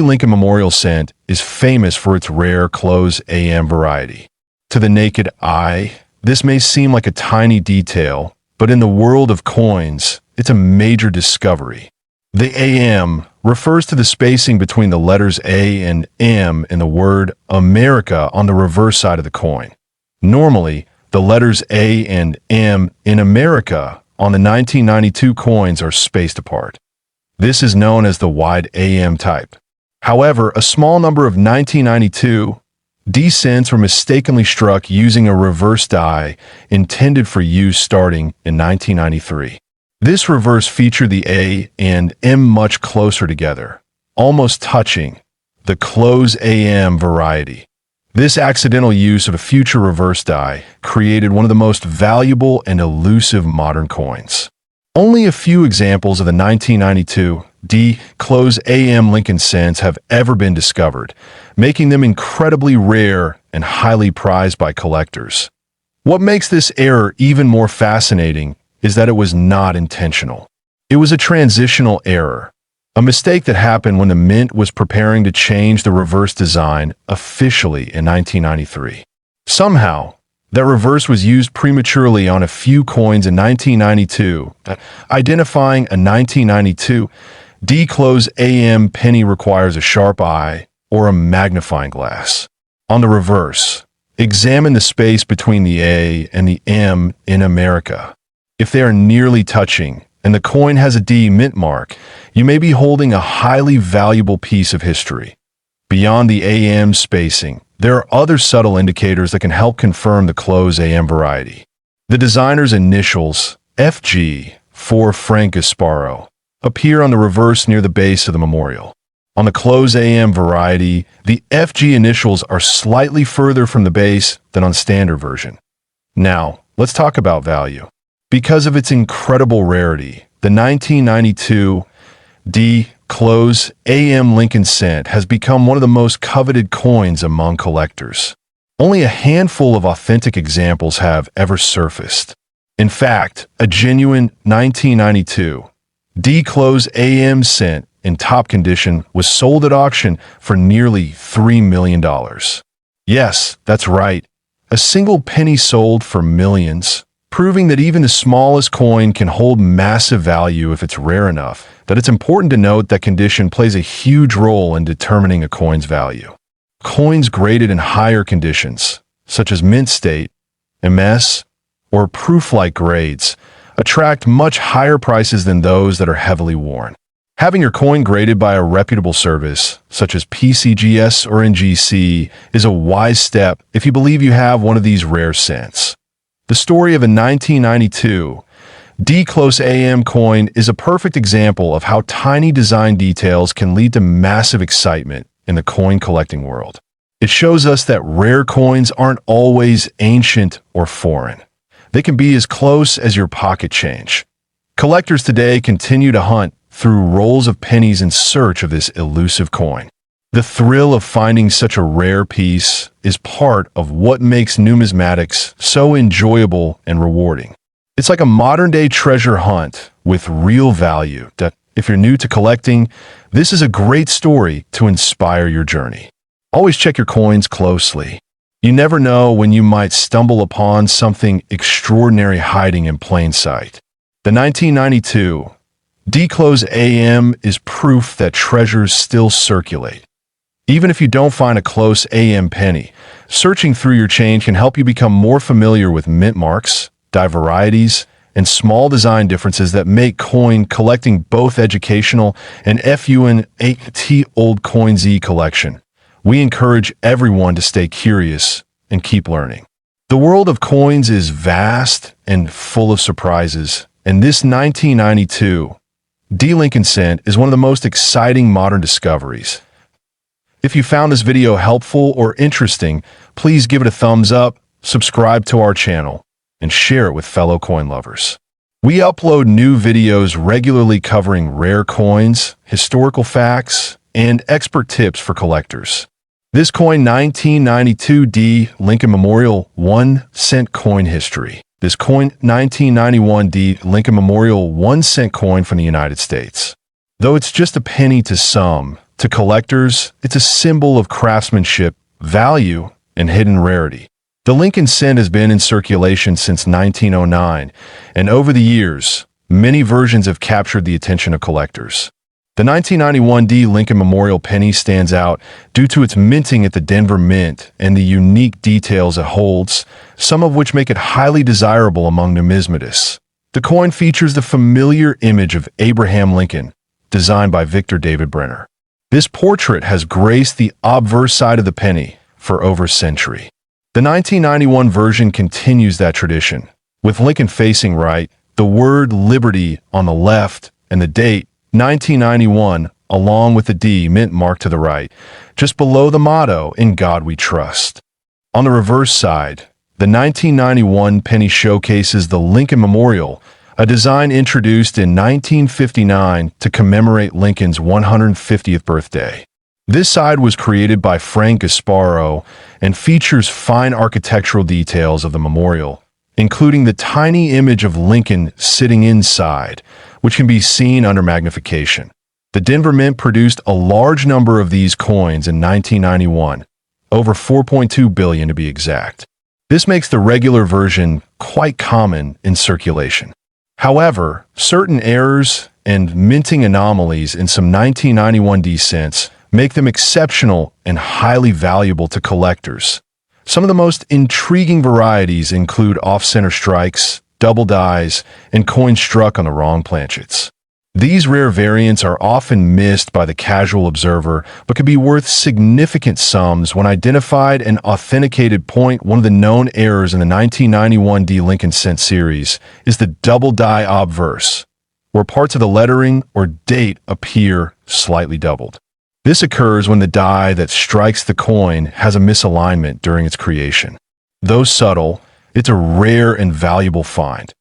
Lincoln Memorial Cent is famous for its rare close AM variety. To the naked eye, this may seem like a tiny detail, but in the world of coins, it's a major discovery. The AM refers to the spacing between the letters A and M in the word America on the reverse side of the coin. Normally, the letters A and M in America on the 1992 coins are spaced apart. This is known as the wide AM type. However, a small number of 1992 D cents were mistakenly struck using a reverse die intended for use starting in 1993. This reverse featured the A and M much closer together, almost touching, the close AM variety. This accidental use of a future reverse die created one of the most valuable and elusive modern coins. Only a few examples of the 1992 D close AM Lincoln cents have ever been discovered, making them incredibly rare and highly prized by collectors. What makes this error even more fascinating is that it was not intentional. It was a transitional error, a mistake that happened when the mint was preparing to change the reverse design officially in 1993. Somehow, that reverse was used prematurely on a few coins in 1992, identifying a 1992 D close AM penny requires a sharp eye or a magnifying glass. On the reverse, examine the space between the A and the M in America. If they are nearly touching and the coin has a D mint mark, you may be holding a highly valuable piece of history. Beyond the AM spacing, there are other subtle indicators that can help confirm the close AM variety. The designer's initials, FG, for Frank Gasparo, appear on the reverse near the base of the memorial. On the close AM variety, the FG initials are slightly further from the base than on standard version. Now, let's talk about value. Because of its incredible rarity, the 1992 D close AM Lincoln cent has become one of the most coveted coins among collectors. Only a handful of authentic examples have ever surfaced. In fact, a genuine 1992 D close AM cent in top condition was sold at auction for nearly $3 million. Yes, that's right. A single penny sold for millions, proving that even the smallest coin can hold massive value if it's rare enough. That it's important to note that condition plays a huge role in determining a coin's value. Coins graded in higher conditions, such as mint state, MS, or proof-like grades, attract much higher prices than those that are heavily worn. Having your coin graded by a reputable service, such as PCGS or NGC, is a wise step if you believe you have one of these rare cents. The story of a 1992 D close AM coin is a perfect example of how tiny design details can lead to massive excitement in the coin collecting world. It shows us that rare coins aren't always ancient or foreign. They can be as close as your pocket change. Collectors today continue to hunt through rolls of pennies in search of this elusive coin. The thrill of finding such a rare piece is part of what makes numismatics so enjoyable and rewarding. It's like a modern-day treasure hunt with real value that, if you're new to collecting, this is a great story to inspire your journey. Always check your coins closely. You never know when you might stumble upon something extraordinary hiding in plain sight. The 1992 D close AM is proof that treasures still circulate. Even if you don't find a close AM penny, searching through your chain can help you become more familiar with mint marks, die varieties, and small design differences that make coin collecting both educational and fun old coin Z collection. We encourage everyone to stay curious and keep learning. The world of coins is vast and full of surprises, and this 1992 D Lincoln cent is one of the most exciting modern discoveries. If you found this video helpful or interesting, please give it a thumbs up, subscribe to our channel, and share it with fellow coin lovers. We upload new videos regularly covering rare coins, historical facts, and expert tips for collectors. This coin 1992 D Lincoln Memorial 1 cent coin history. This coin 1991 D Lincoln Memorial 1 cent coin from the United States. Though it's just a penny to some, to collectors, it's a symbol of craftsmanship, value, and hidden rarity. The Lincoln cent has been in circulation since 1909, and over the years, many versions have captured the attention of collectors. The 1991 D Lincoln Memorial penny stands out due to its minting at the Denver Mint and the unique details it holds, some of which make it highly desirable among numismatists. The coin features the familiar image of Abraham Lincoln, designed by Victor David Brenner. This portrait has graced the obverse side of the penny for over a century. The 1991 version continues that tradition, with Lincoln facing right, the word liberty on the left, and the date, 1991, along with the D mint mark to the right, just below the motto, "In God We Trust." On the reverse side, the 1991 penny showcases the Lincoln Memorial, a design introduced in 1959 to commemorate Lincoln's 150th birthday. This side was created by Frank Gasparo and features fine architectural details of the memorial, including the tiny image of Lincoln sitting inside, which can be seen under magnification. The Denver Mint produced a large number of these coins in 1991, over 4.2 billion to be exact. This makes the regular version quite common in circulation. However, certain errors and minting anomalies in some 1991 D cents make them exceptional and highly valuable to collectors. Some of the most intriguing varieties include off-center strikes, double dies, and coins struck on the wrong planchets. These rare variants are often missed by the casual observer, but can be worth significant sums when identified and authenticated. One of the known errors in the 1991 D Lincoln cent series is the double die obverse, where parts of the lettering or date appear slightly doubled. This occurs when the die that strikes the coin has a misalignment during its creation. Though subtle, it's a rare and valuable find.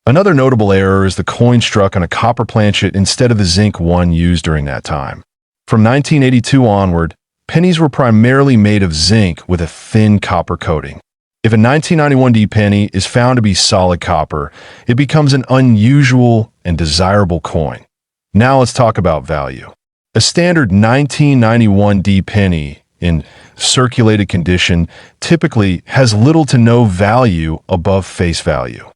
Another notable error is the coin struck on a copper planchet instead of the zinc one used during that time. From 1982 onward, pennies were primarily made of zinc with a thin copper coating. If a 1991 D penny is found to be solid copper, it becomes an unusual and desirable coin. Now let's talk about value. A standard 1991 D penny in circulated condition typically has little to no value above face value.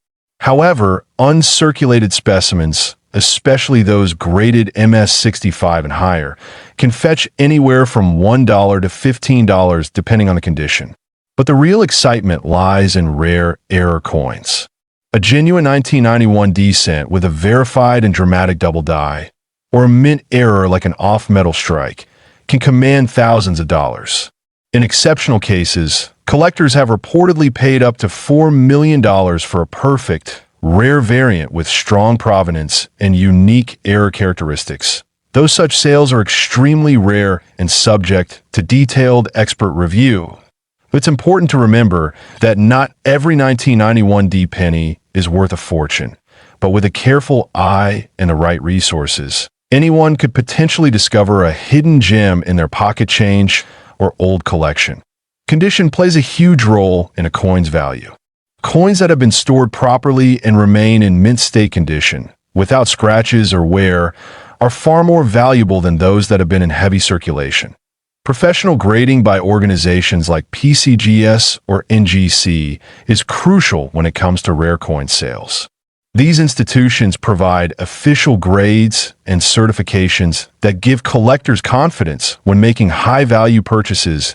However, uncirculated specimens, especially those graded MS65 and higher, can fetch anywhere from $1 to $15 depending on the condition. But the real excitement lies in rare error coins. A genuine 1991 D cent with a verified and dramatic double die, or a mint error like an off-metal strike, can command thousands of dollars. In exceptional cases, collectors have reportedly paid up to $4 million for a perfect, rare variant with strong provenance and unique error characteristics. Though such sales are extremely rare and subject to detailed expert review, it's important to remember that not every 1991 D penny is worth a fortune, but with a careful eye and the right resources, anyone could potentially discover a hidden gem in their pocket change or old collection. Condition plays a huge role in a coin's value. Coins that have been stored properly and remain in mint state condition, without scratches or wear, are far more valuable than those that have been in heavy circulation. Professional grading by organizations like PCGS or NGC is crucial when it comes to rare coin sales. These institutions provide official grades and certifications that give collectors confidence when making high-value purchases.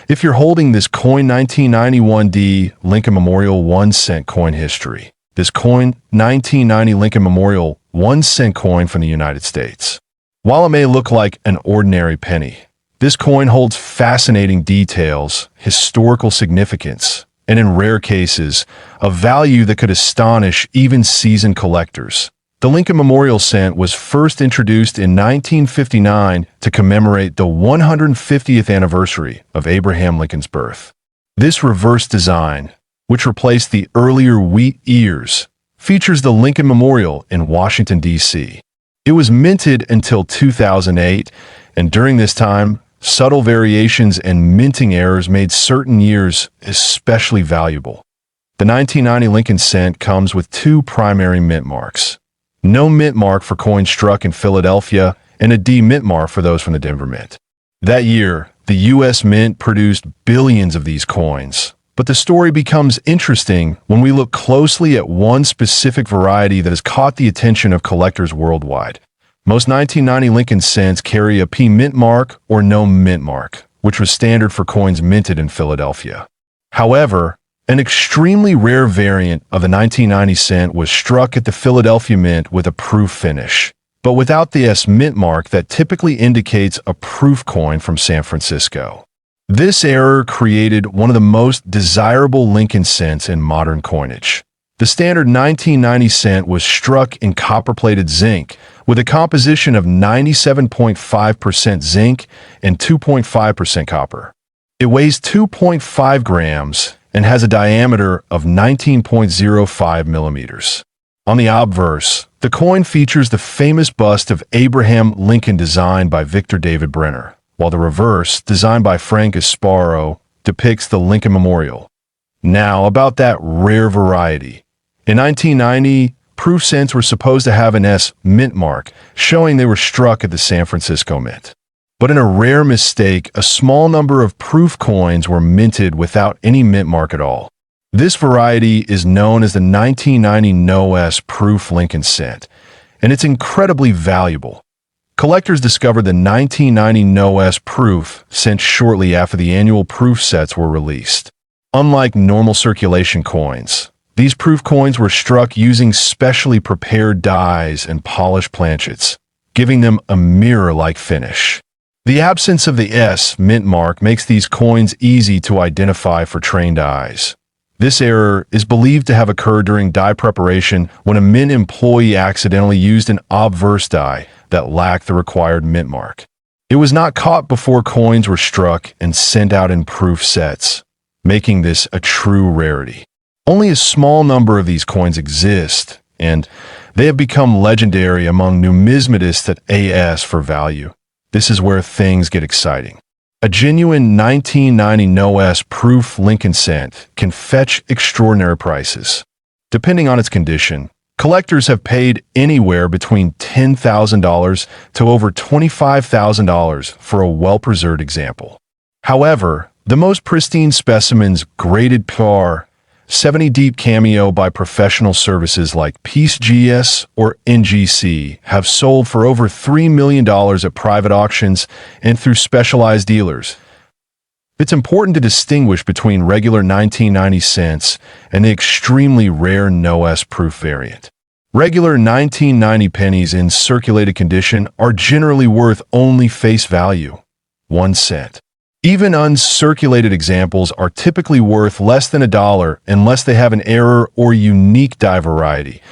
If you're holding this coin 1991 D Lincoln Memorial 1 cent coin history, this coin 1990 Lincoln Memorial 1 cent coin from the United States. While it may look like an ordinary penny, this coin holds fascinating details, historical significance, and in rare cases, a value that could astonish even seasoned collectors. The Lincoln Memorial cent was first introduced in 1959 to commemorate the 150th anniversary of Abraham Lincoln's birth. This reverse design, which replaced the earlier wheat ears, features the Lincoln Memorial in Washington, D.C. It was minted until 2008, and during this time, subtle variations and minting errors made certain years especially valuable. The 1990 Lincoln cent comes with two primary mint marks. No mint mark for coins struck in Philadelphia and a D mint mark for those from the Denver Mint. That year, the U.S. Mint produced billions of these coins. But the story becomes interesting when we look closely at one specific variety that has caught the attention of collectors worldwide. Most 1990 Lincoln cents carry a P mint mark or no mint mark, which was standard for coins minted in Philadelphia. However, An extremely rare variant of the 1990 cent was struck at the Philadelphia Mint with a proof finish, but without the S mint mark that typically indicates a proof coin from San Francisco. This error created one of the most desirable Lincoln cents in modern coinage. The standard 1990 cent was struck in copper-plated zinc with a composition of 97.5% zinc and 2.5% copper. It weighs 2.5 grams and has a diameter of 19.05 millimeters. On the obverse, the coin features the famous bust of Abraham Lincoln designed by Victor David Brenner, while the reverse, designed by Frank Sparrow, depicts the Lincoln Memorial. Now, about that rare variety. In 1990, proof cents were supposed to have an S mint mark, showing they were struck at the San Francisco Mint. But in a rare mistake, a small number of proof coins were minted without any mint mark at all. This variety is known as the 1990 No S proof Lincoln cent, and it's incredibly valuable. Collectors discovered the 1990 No S proof cent shortly after the annual proof sets were released. Unlike normal circulation coins, these proof coins were struck using specially prepared dies and polished planchets, giving them a mirror-like finish. The absence of the S mint mark makes these coins easy to identify for trained eyes. This error is believed to have occurred during die preparation when a mint employee accidentally used an obverse die that lacked the required mint mark. It was not caught before coins were struck and sent out in proof sets, making this a true rarity. Only a small number of these coins exist, and they have become legendary among numismatists at AS for value. This is where things get exciting. A genuine 1990 No S proof Lincoln cent can fetch extraordinary prices. Depending on its condition, collectors have paid anywhere between $10,000 to over $25,000 for a well-preserved example. However, the most pristine specimens graded par 70 deep cameo by professional services like Peace GS or NGC have sold for over $3 million at private auctions and through specialized dealers. It's important to distinguish between regular 1990 cents and the extremely rare No S proof variant. Regular 1990 pennies in circulated condition are generally worth only face value, 1 cent. Even uncirculated examples are typically worth less than $1 unless they have an error or unique die variety.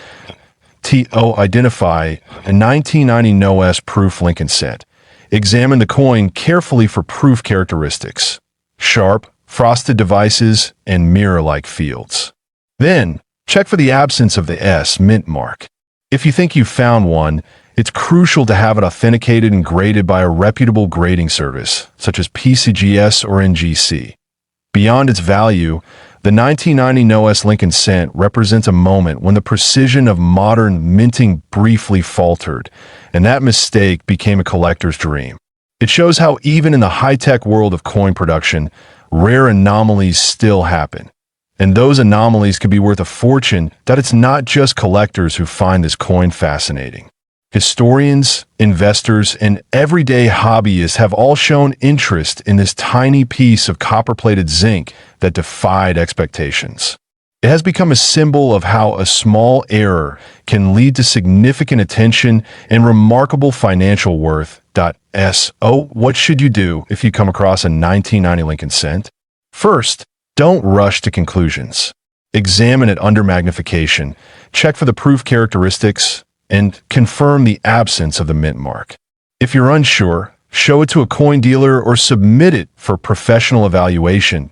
Identify a 1990 No S proof Lincoln cent. Examine the coin carefully for proof characteristics: sharp, frosted devices, and mirror-like fields. Then, check for the absence of the S mint mark. If you think you've found one, it's crucial to have it authenticated and graded by a reputable grading service, such as PCGS or NGC. Beyond its value, the 1990 No S Lincoln cent represents a moment when the precision of modern minting briefly faltered, and that mistake became a collector's dream. It shows how even in the high-tech world of coin production, rare anomalies still happen. And those anomalies can be worth a fortune that it's not just collectors who find this coin fascinating. Historians, investors, and everyday hobbyists have all shown interest in this tiny piece of copper-plated zinc that defied expectations. It has become a symbol of how a small error can lead to significant attention and remarkable financial worth. What should you do if you come across a 1990 Lincoln cent? First, don't rush to conclusions. Examine it under magnification, check for the proof characteristics, and confirm the absence of the mint mark. If you're unsure, show it to a coin dealer or submit it for professional evaluation.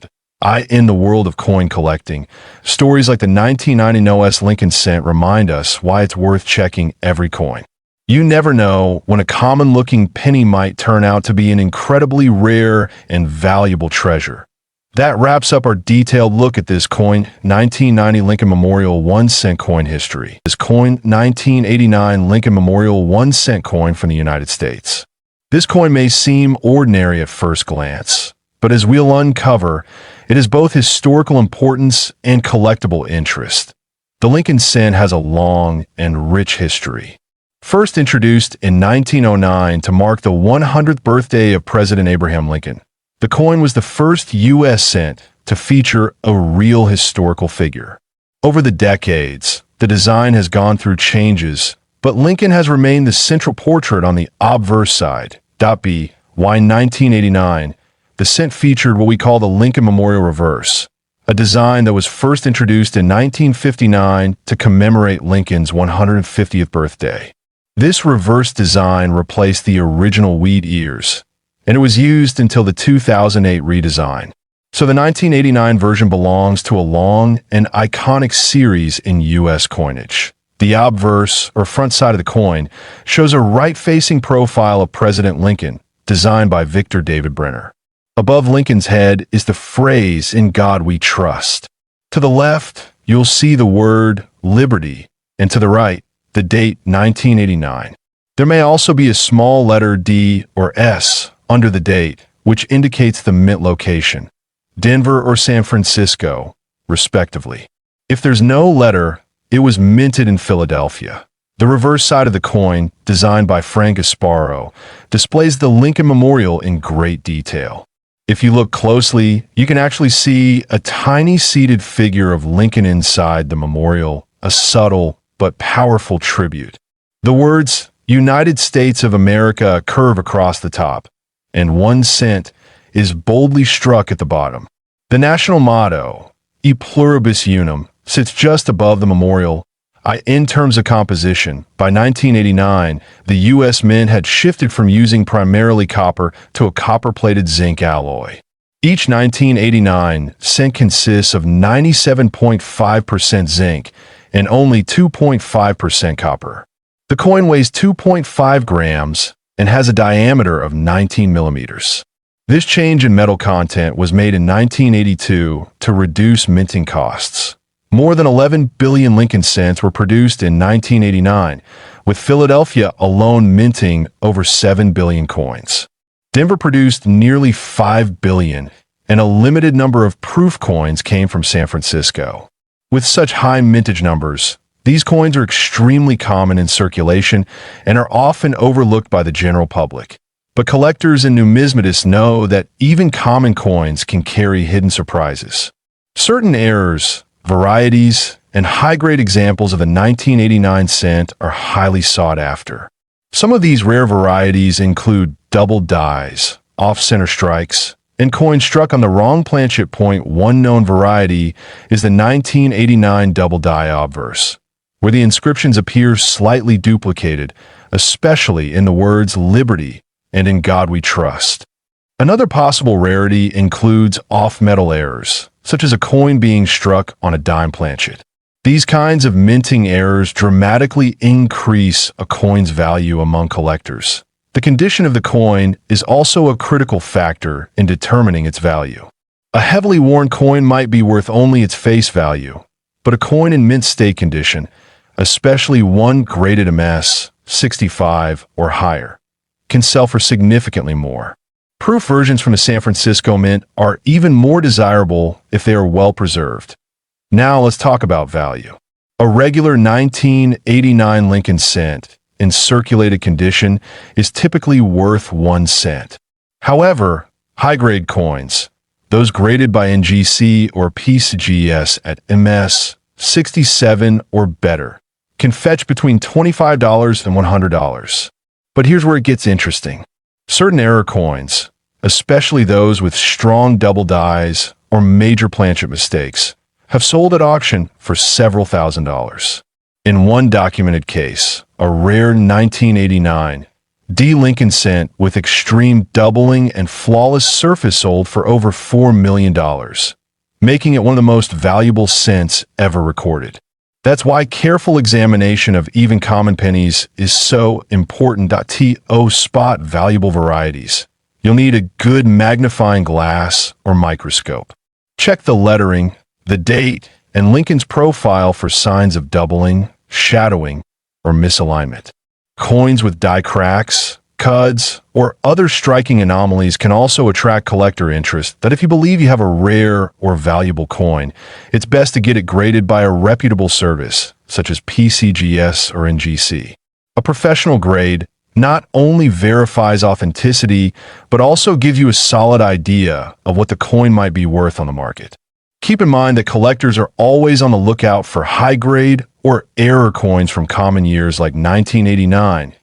In the world of coin collecting, stories like the 1990 No S Lincoln cent remind us why it's worth checking every coin. You never know when a common-looking penny might turn out to be an incredibly rare and valuable treasure. That wraps up our detailed look at this coin, 1990 Lincoln Memorial 1 cent coin history. This coin, 1989 Lincoln Memorial 1 cent coin from the United States. This coin may seem ordinary at first glance, but as we'll uncover, it has both historical importance and collectible interest. The Lincoln cent has a long and rich history. First introduced in 1909 to mark the 100th birthday of President Abraham Lincoln, the coin was the first U.S. cent to feature a real historical figure. Over the decades, the design has gone through changes, but Lincoln has remained the central portrait on the obverse side. B. Why 1989? The cent featured what we call the Lincoln Memorial Reverse, a design that was first introduced in 1959 to commemorate Lincoln's 150th birthday. This reverse design replaced the original wheat ears, and it was used until the 2008 redesign. So the 1989 version belongs to a long and iconic series in U.S. coinage. The obverse, or front side of the coin, shows a right-facing profile of President Lincoln, designed by Victor David Brenner. Above Lincoln's head is the phrase, "In God We Trust." To the left, you'll see the word liberty, and to the right, the date 1989. There may also be a small letter D or S under the date, which indicates the mint location, Denver or San Francisco, respectively. If there's no letter, it was minted in Philadelphia. The reverse side of the coin, designed by Frank Gasparo, displays the Lincoln Memorial in great detail. If you look closely, you can actually see a tiny seated figure of Lincoln inside the memorial, a subtle but powerful tribute. The words United States of America curve across the top, and 1 cent is boldly struck at the bottom. The national motto, E Pluribus Unum, sits just above the memorial. In terms of composition, by 1989, the U.S. Mint had shifted from using primarily copper to a copper-plated zinc alloy. Each 1989 cent consists of 97.5% zinc and only 2.5% copper. The coin weighs 2.5 grams and has a diameter of 19 millimeters. This change in metal content was made in 1982 to reduce minting costs. More than 11 billion Lincoln cents were produced in 1989, with Philadelphia alone minting over 7 billion coins. Denver produced nearly 5 billion, and a limited number of proof coins came from San Francisco. With such high mintage numbers, these coins are extremely common in circulation and are often overlooked by the general public. But collectors and numismatists know that even common coins can carry hidden surprises. Certain errors, varieties, and high-grade examples of the 1989 cent are highly sought after. Some of these rare varieties include double dies, off-center strikes, and coins struck on the wrong planchet point. One known variety is the 1989 double die obverse, where the inscriptions appear slightly duplicated, especially in the words liberty and in God we trust. Another possible rarity includes off-metal errors, such as a coin being struck on a dime planchet. These kinds of minting errors dramatically increase a coin's value among collectors. The condition of the coin is also a critical factor in determining its value. A heavily worn coin might be worth only its face value, but a coin in mint state condition, especially one graded MS 65 or higher, can sell for significantly more. Proof versions from the San Francisco Mint are even more desirable if they are well preserved. Now let's talk about value. A regular 1989 Lincoln cent in circulated condition is typically worth 1 cent. However, high-grade coins, those graded by NGC or PCGS at MS 67 or better, can fetch between $25 and $100. But here's where it gets interesting. Certain error coins, especially those with strong double dies or major planchet mistakes, have sold at auction for several $1,000s. In one documented case, a rare 1989 D. Lincoln cent with extreme doubling and flawless surface sold for over $4 million, making it one of the most valuable cents ever recorded. That's why careful examination of even common pennies is so important. To spot valuable varieties, you'll need a good magnifying glass or microscope. Check the lettering, the date, and Lincoln's profile for signs of doubling, shadowing, or misalignment. Coins with die cracks, cuds, or other striking anomalies can also attract collector interest. That if you believe you have a rare or valuable coin, it's best to get it graded by a reputable service, such as PCGS or NGC. A professional grade, not only verifies authenticity, but also gives you a solid idea of what the coin might be worth on the market. Keep in mind that collectors are always on the lookout for high-grade or error coins from common years like 1989.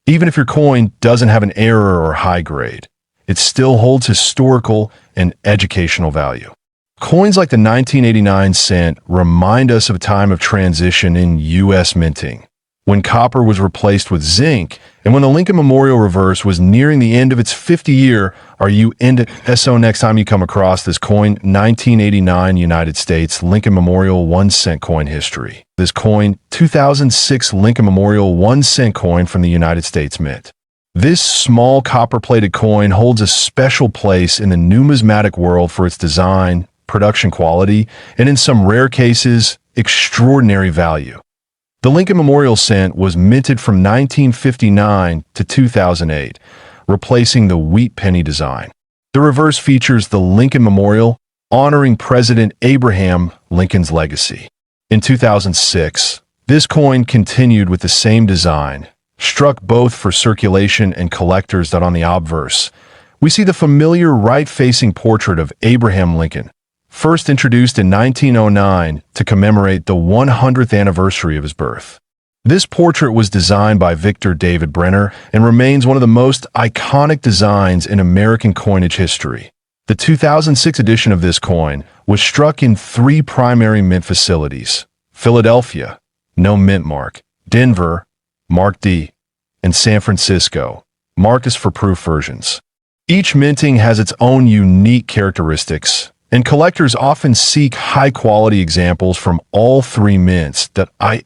Even if your coin doesn't have an error or high grade, it still holds historical and educational value. Coins like the 1989 cent remind us of a time of transition in U.S. minting, when copper was replaced with zinc, and when the Lincoln Memorial Reverse was nearing the end of its 50-year. Are you into SO next time you come across this coin? 1989 United States Lincoln Memorial 1 cent coin history. This coin, 2006 Lincoln Memorial 1 cent coin from the United States Mint. This small copper-plated coin holds a special place in the numismatic world for its design, production quality, and in some rare cases, extraordinary value. The Lincoln Memorial cent was minted from 1959 to 2008, replacing the wheat penny design. The reverse features the Lincoln Memorial, honoring President Abraham Lincoln's legacy. In 2006, this coin continued with the same design, struck both for circulation and collectors. On the obverse, we see the familiar right-facing portrait of Abraham Lincoln, first introduced in 1909 to commemorate the 100th anniversary of his birth. This portrait was designed by Victor David Brenner and remains one of the most iconic designs in American coinage history. The 2006 edition of this coin was struck in 3 primary mint facilities: Philadelphia, no mint mark; Denver, Mark D; and San Francisco, Marcus for proof versions. Each minting has its own unique characteristics, and collectors often seek high-quality examples from all 3 mints.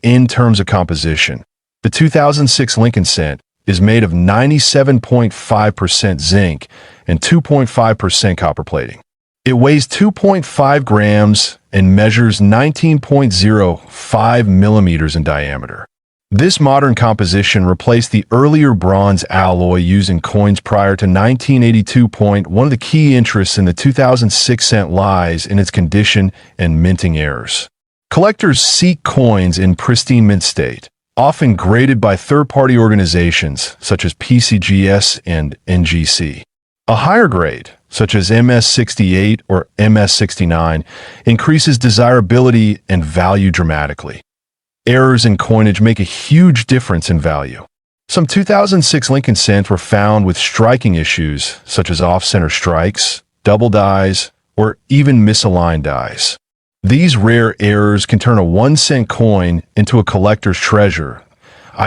In terms of composition, the 2006 Lincoln cent is made of 97.5% zinc and 2.5% copper plating. It weighs 2.5 grams and measures 19.05 millimeters in diameter. This modern composition replaced the earlier bronze alloy used in coins prior to 1982. One of the key interests in the 2006 cent lies in its condition and minting errors. Collectors seek coins in pristine mint state, often graded by third-party organizations such as PCGS and NGC. A higher grade, such as MS68 or MS69, increases desirability and value dramatically. Errors in coinage make a huge difference in value. Some 2006 Lincoln cents were found with striking issues, such as off-center strikes, double dies, or even misaligned dies. These rare errors can turn a 1 cent coin into a collector's treasure.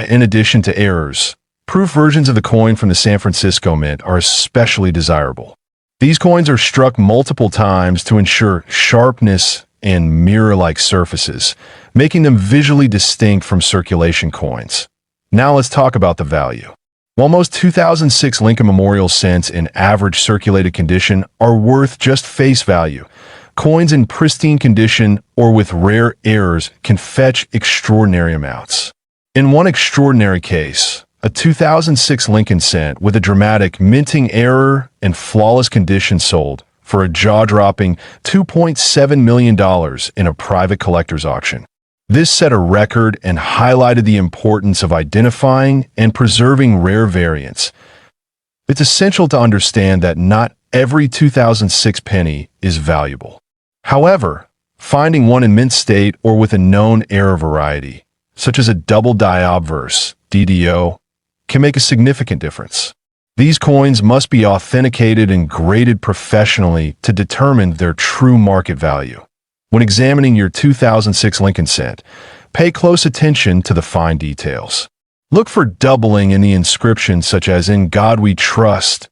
In addition to errors, proof versions of the coin from the San Francisco Mint are especially desirable. These coins are struck multiple times to ensure sharpness and mirror-like surfaces, making them visually distinct from circulation coins. Now let's talk about the value. While most 2006 Lincoln Memorial cents in average circulated condition are worth just face value, coins in pristine condition or with rare errors can fetch extraordinary amounts. In one extraordinary case, a 2006 Lincoln cent with a dramatic minting error and flawless condition sold for a jaw-dropping $2.7 million in a private collector's auction. This set a record and highlighted the importance of identifying and preserving rare variants. It's essential to understand that not every 2006 penny is valuable. However, finding one in mint state or with a known error variety, such as a double die obverse, DDO, can make a significant difference. These coins must be authenticated and graded professionally to determine their true market value. When examining your 2006 Lincoln cent, pay close attention to the fine details. Look for doubling in the inscription, such as "In God We Trust"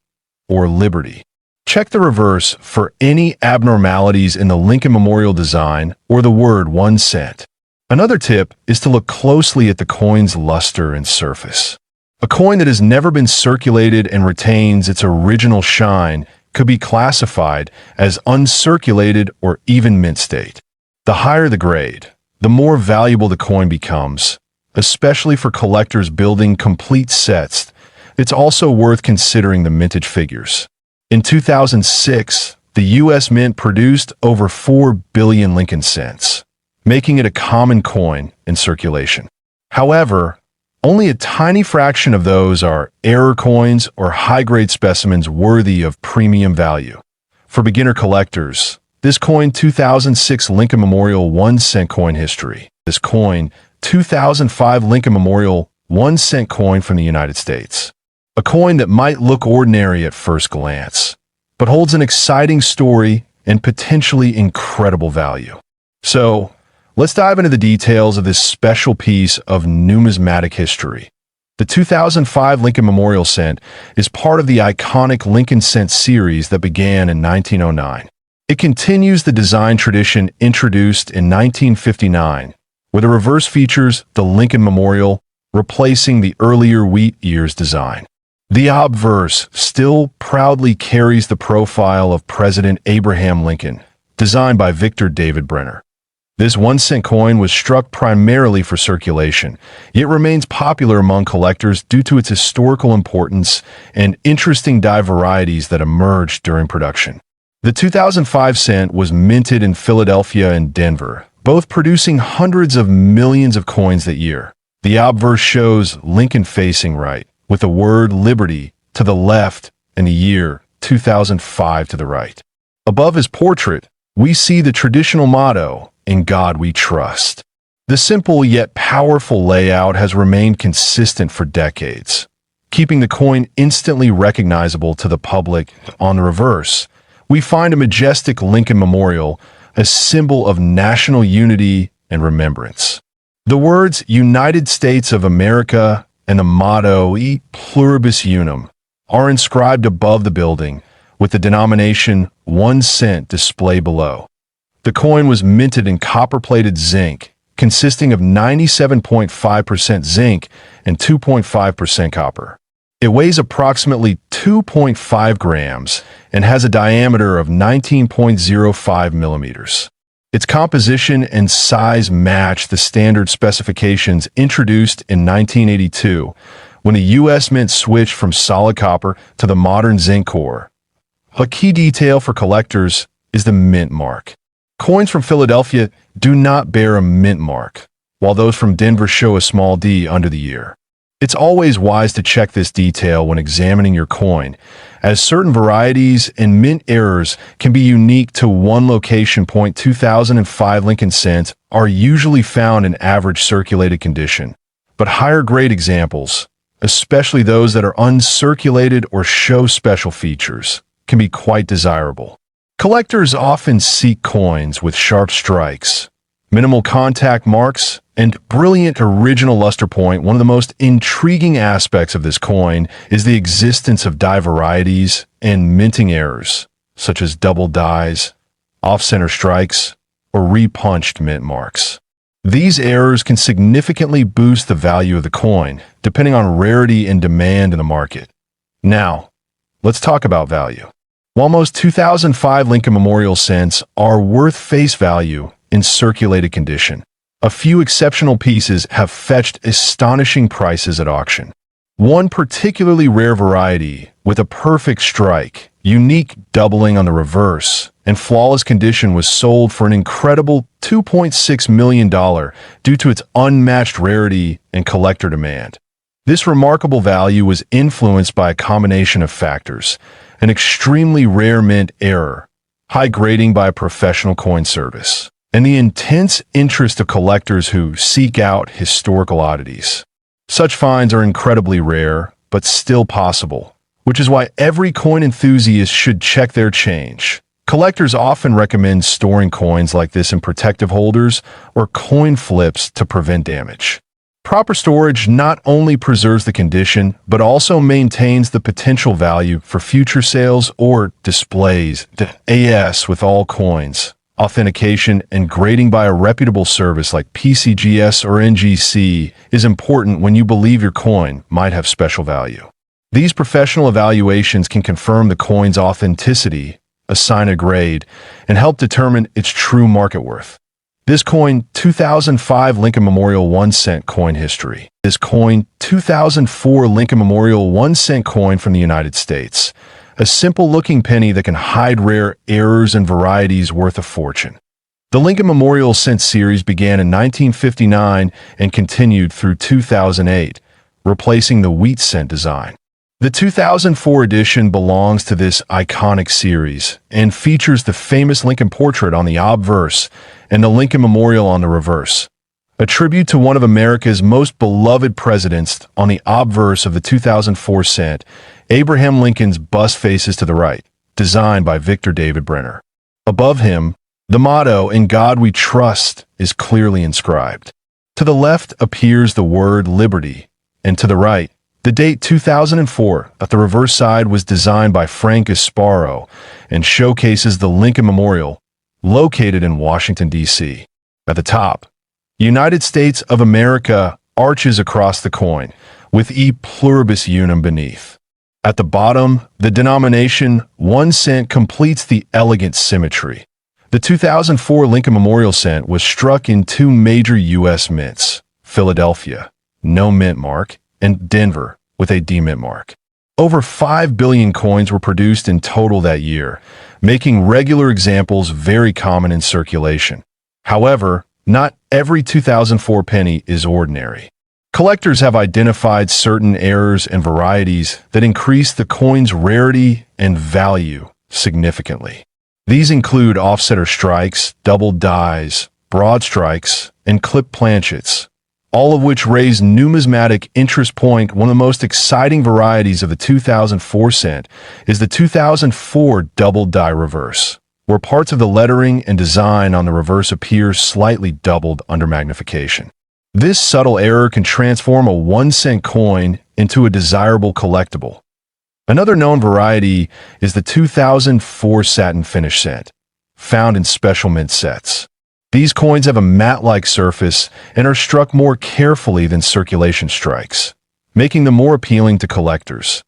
or "Liberty." Check the reverse for any abnormalities in the Lincoln Memorial design or the word 1 cent. Another tip is to look closely at the coin's luster and surface. A coin that has never been circulated and retains its original shine could be classified as uncirculated or even mint state. The higher the grade, the more valuable the coin becomes, especially for collectors building complete sets. It's also worth considering the mintage figures. In 2006, the U.S. Mint produced over 4 billion Lincoln cents, making it a common coin in circulation. However, Only a tiny fraction of those are error coins or high-grade specimens worthy of premium value. For beginner collectors, this coin 2006 Lincoln Memorial 1-cent coin history. This coin 2005 Lincoln Memorial 1-cent coin from the United States. A coin that might look ordinary at first glance, but holds an exciting story and potentially incredible value. So, let's dive into the details of this special piece of numismatic history. The 2005 Lincoln Memorial Cent is part of the iconic Lincoln Cent series that began in 1909. It continues the design tradition introduced in 1959, where the reverse features the Lincoln Memorial, replacing the earlier wheat ears design. The obverse still proudly carries the profile of President Abraham Lincoln, designed by Victor David Brenner. This 1-cent coin was struck primarily for circulation, yet remains popular among collectors due to its historical importance and interesting die varieties that emerged during production. The 2005 cent was minted in Philadelphia and Denver, both producing hundreds of millions of coins that year. The obverse shows Lincoln facing right, with the word Liberty to the left and the year 2005 to the right. Above his portrait, we see the traditional motto, "In God We Trust." The simple yet powerful layout has remained consistent for decades, keeping the coin instantly recognizable to the public. On the reverse, we find a majestic Lincoln Memorial, a symbol of national unity and remembrance. The words United States of America and the motto E Pluribus Unum are inscribed above the building, with the denomination 1 cent displayed below. The coin was minted in copper-plated zinc, consisting of 97.5% zinc and 2.5% copper. It weighs approximately 2.5 grams and has a diameter of 19.05 millimeters. Its composition and size match the standard specifications introduced in 1982, when the U.S. Mint switched from solid copper to the modern zinc core. A key detail for collectors is the mint mark. Coins from Philadelphia do not bear a mint mark, while those from Denver show a small D under the ear. It's always wise to check this detail when examining your coin, as certain varieties and mint errors can be unique to one location. 2005 Lincoln Cent are usually found in average circulated condition, but higher grade examples, especially those that are uncirculated or show special features, can be quite desirable. Collectors often seek coins with sharp strikes, minimal contact marks, and brilliant original luster point. One of the most intriguing aspects of this coin is the existence of die varieties and minting errors, such as double dies, off-center strikes, or repunched mint marks. These errors can significantly boost the value of the coin, depending on rarity and demand in the market. Now, let's talk about value. While most 2005 Lincoln Memorial cents are worth face value in circulated condition, a few exceptional pieces have fetched astonishing prices at auction. One particularly rare variety, with a perfect strike, unique doubling on the reverse, and flawless condition, was sold for an incredible $2.6 million due to its unmatched rarity and collector demand. This remarkable value was influenced by a combination of factors: an extremely rare mint error, high grading by a professional coin service, and the intense interest of collectors who seek out historical oddities. Such finds are incredibly rare, but still possible, which is why every coin enthusiast should check their change. Collectors often recommend storing coins like this in protective holders or coin flips to prevent damage. Proper storage not only preserves the condition, but also maintains the potential value for future sales or displays. As with all coins, authentication and grading by a reputable service like PCGS or NGC is important when you believe your coin might have special value. These professional evaluations can confirm the coin's authenticity, assign a grade, and help determine its true market worth. This coin 2005 Lincoln Memorial 1 cent coin history. This coin 2004 Lincoln Memorial 1 cent coin from the United States. A simple-looking penny that can hide rare errors and varieties worth a fortune. The Lincoln Memorial Cent series began in 1959 and continued through 2008, replacing the wheat cent design. The 2004 edition belongs to this iconic series and features the famous Lincoln portrait on the obverse and the Lincoln Memorial on the reverse, a tribute to one of America's most beloved presidents. On the obverse of the 2004 cent, Abraham Lincoln's bust faces to the right, designed by Victor David Brenner. Above him, the motto, "In God We Trust," is clearly inscribed. To the left appears the word liberty, and to the right, the date 2004. At the reverse side was designed by Frank Sparrow and showcases the Lincoln Memorial, located in Washington, D.C. At the top, United States of America arches across the coin, with E pluribus unum beneath. At the bottom, the denomination 1 cent completes the elegant symmetry. The 2004 Lincoln Memorial cent was struck in 2 major U.S. mints, Philadelphia, no mint mark, and Denver, with a D-mint mark. Over 5 billion coins were produced in total that year, making regular examples very common in circulation. However, not every 2004 penny is ordinary. Collectors have identified certain errors and varieties that increase the coin's rarity and value significantly. These include offsetter strikes, double dies, broad strikes, and clip planchets, all of which raise numismatic interest. One of the most exciting varieties of the 2004 cent is the 2004 double die reverse, where parts of the lettering and design on the reverse appear slightly doubled under magnification. This subtle error can transform a 1 cent coin into a desirable collectible. Another known variety is the 2004 satin finish cent, found in special mint sets. These coins have a matte-like surface and are struck more carefully than circulation strikes, making them more appealing to collectors.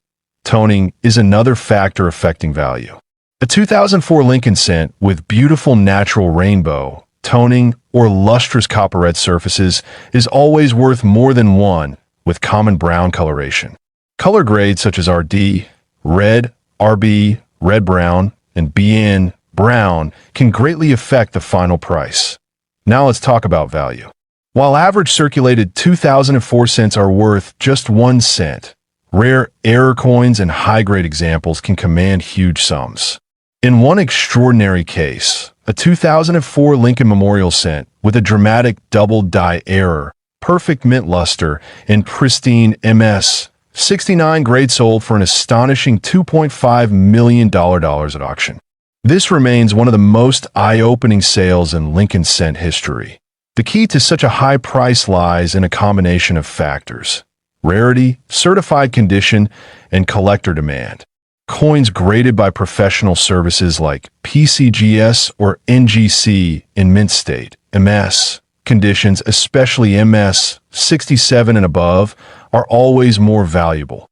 Toning is another factor affecting value. A 2004 Lincoln cent with beautiful natural rainbow, toning, or lustrous copperette surfaces is always worth more than one with common brown coloration. Color grades such as RD, red, RB, red-brown, and BN, brown, can greatly affect the final price. Now let's talk about value. While average circulated 2004 cents are worth just 1 cent, rare error coins and high-grade examples can command huge sums. In one extraordinary case, a 2004 Lincoln Memorial cent with a dramatic double die error, perfect mint luster, and pristine MS 69 grade sold for an astonishing $2.5 million at auction. This remains one of the most eye-opening sales in Lincoln cent history. The key to such a high price lies in a combination of factors: rarity, certified condition, and collector demand. Coins graded by professional services like PCGS or NGC in mint state, MS, conditions, especially MS 67 and above, are always more valuable.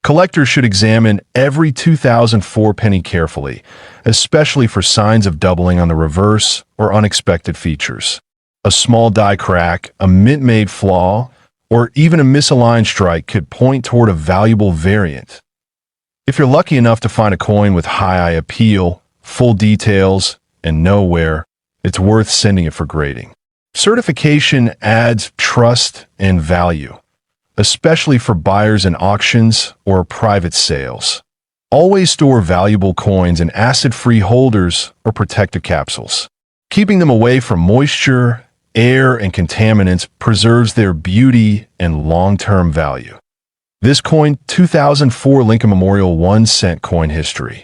Collectors should examine every 2004 penny carefully, especially for signs of doubling on the reverse or unexpected features. A small die crack, a mint-made flaw, or even a misaligned strike could point toward a valuable variant. If you're lucky enough to find a coin with high eye appeal, full details, and no wear, it's worth sending it for grading. Certification adds trust and value, especially for buyers in auctions or private sales. Always store valuable coins in acid-free holders or protective capsules. Keeping them away from moisture, air, and contaminants preserves their beauty and long-term value. This coin, 2004 Lincoln Memorial 1 cent coin history.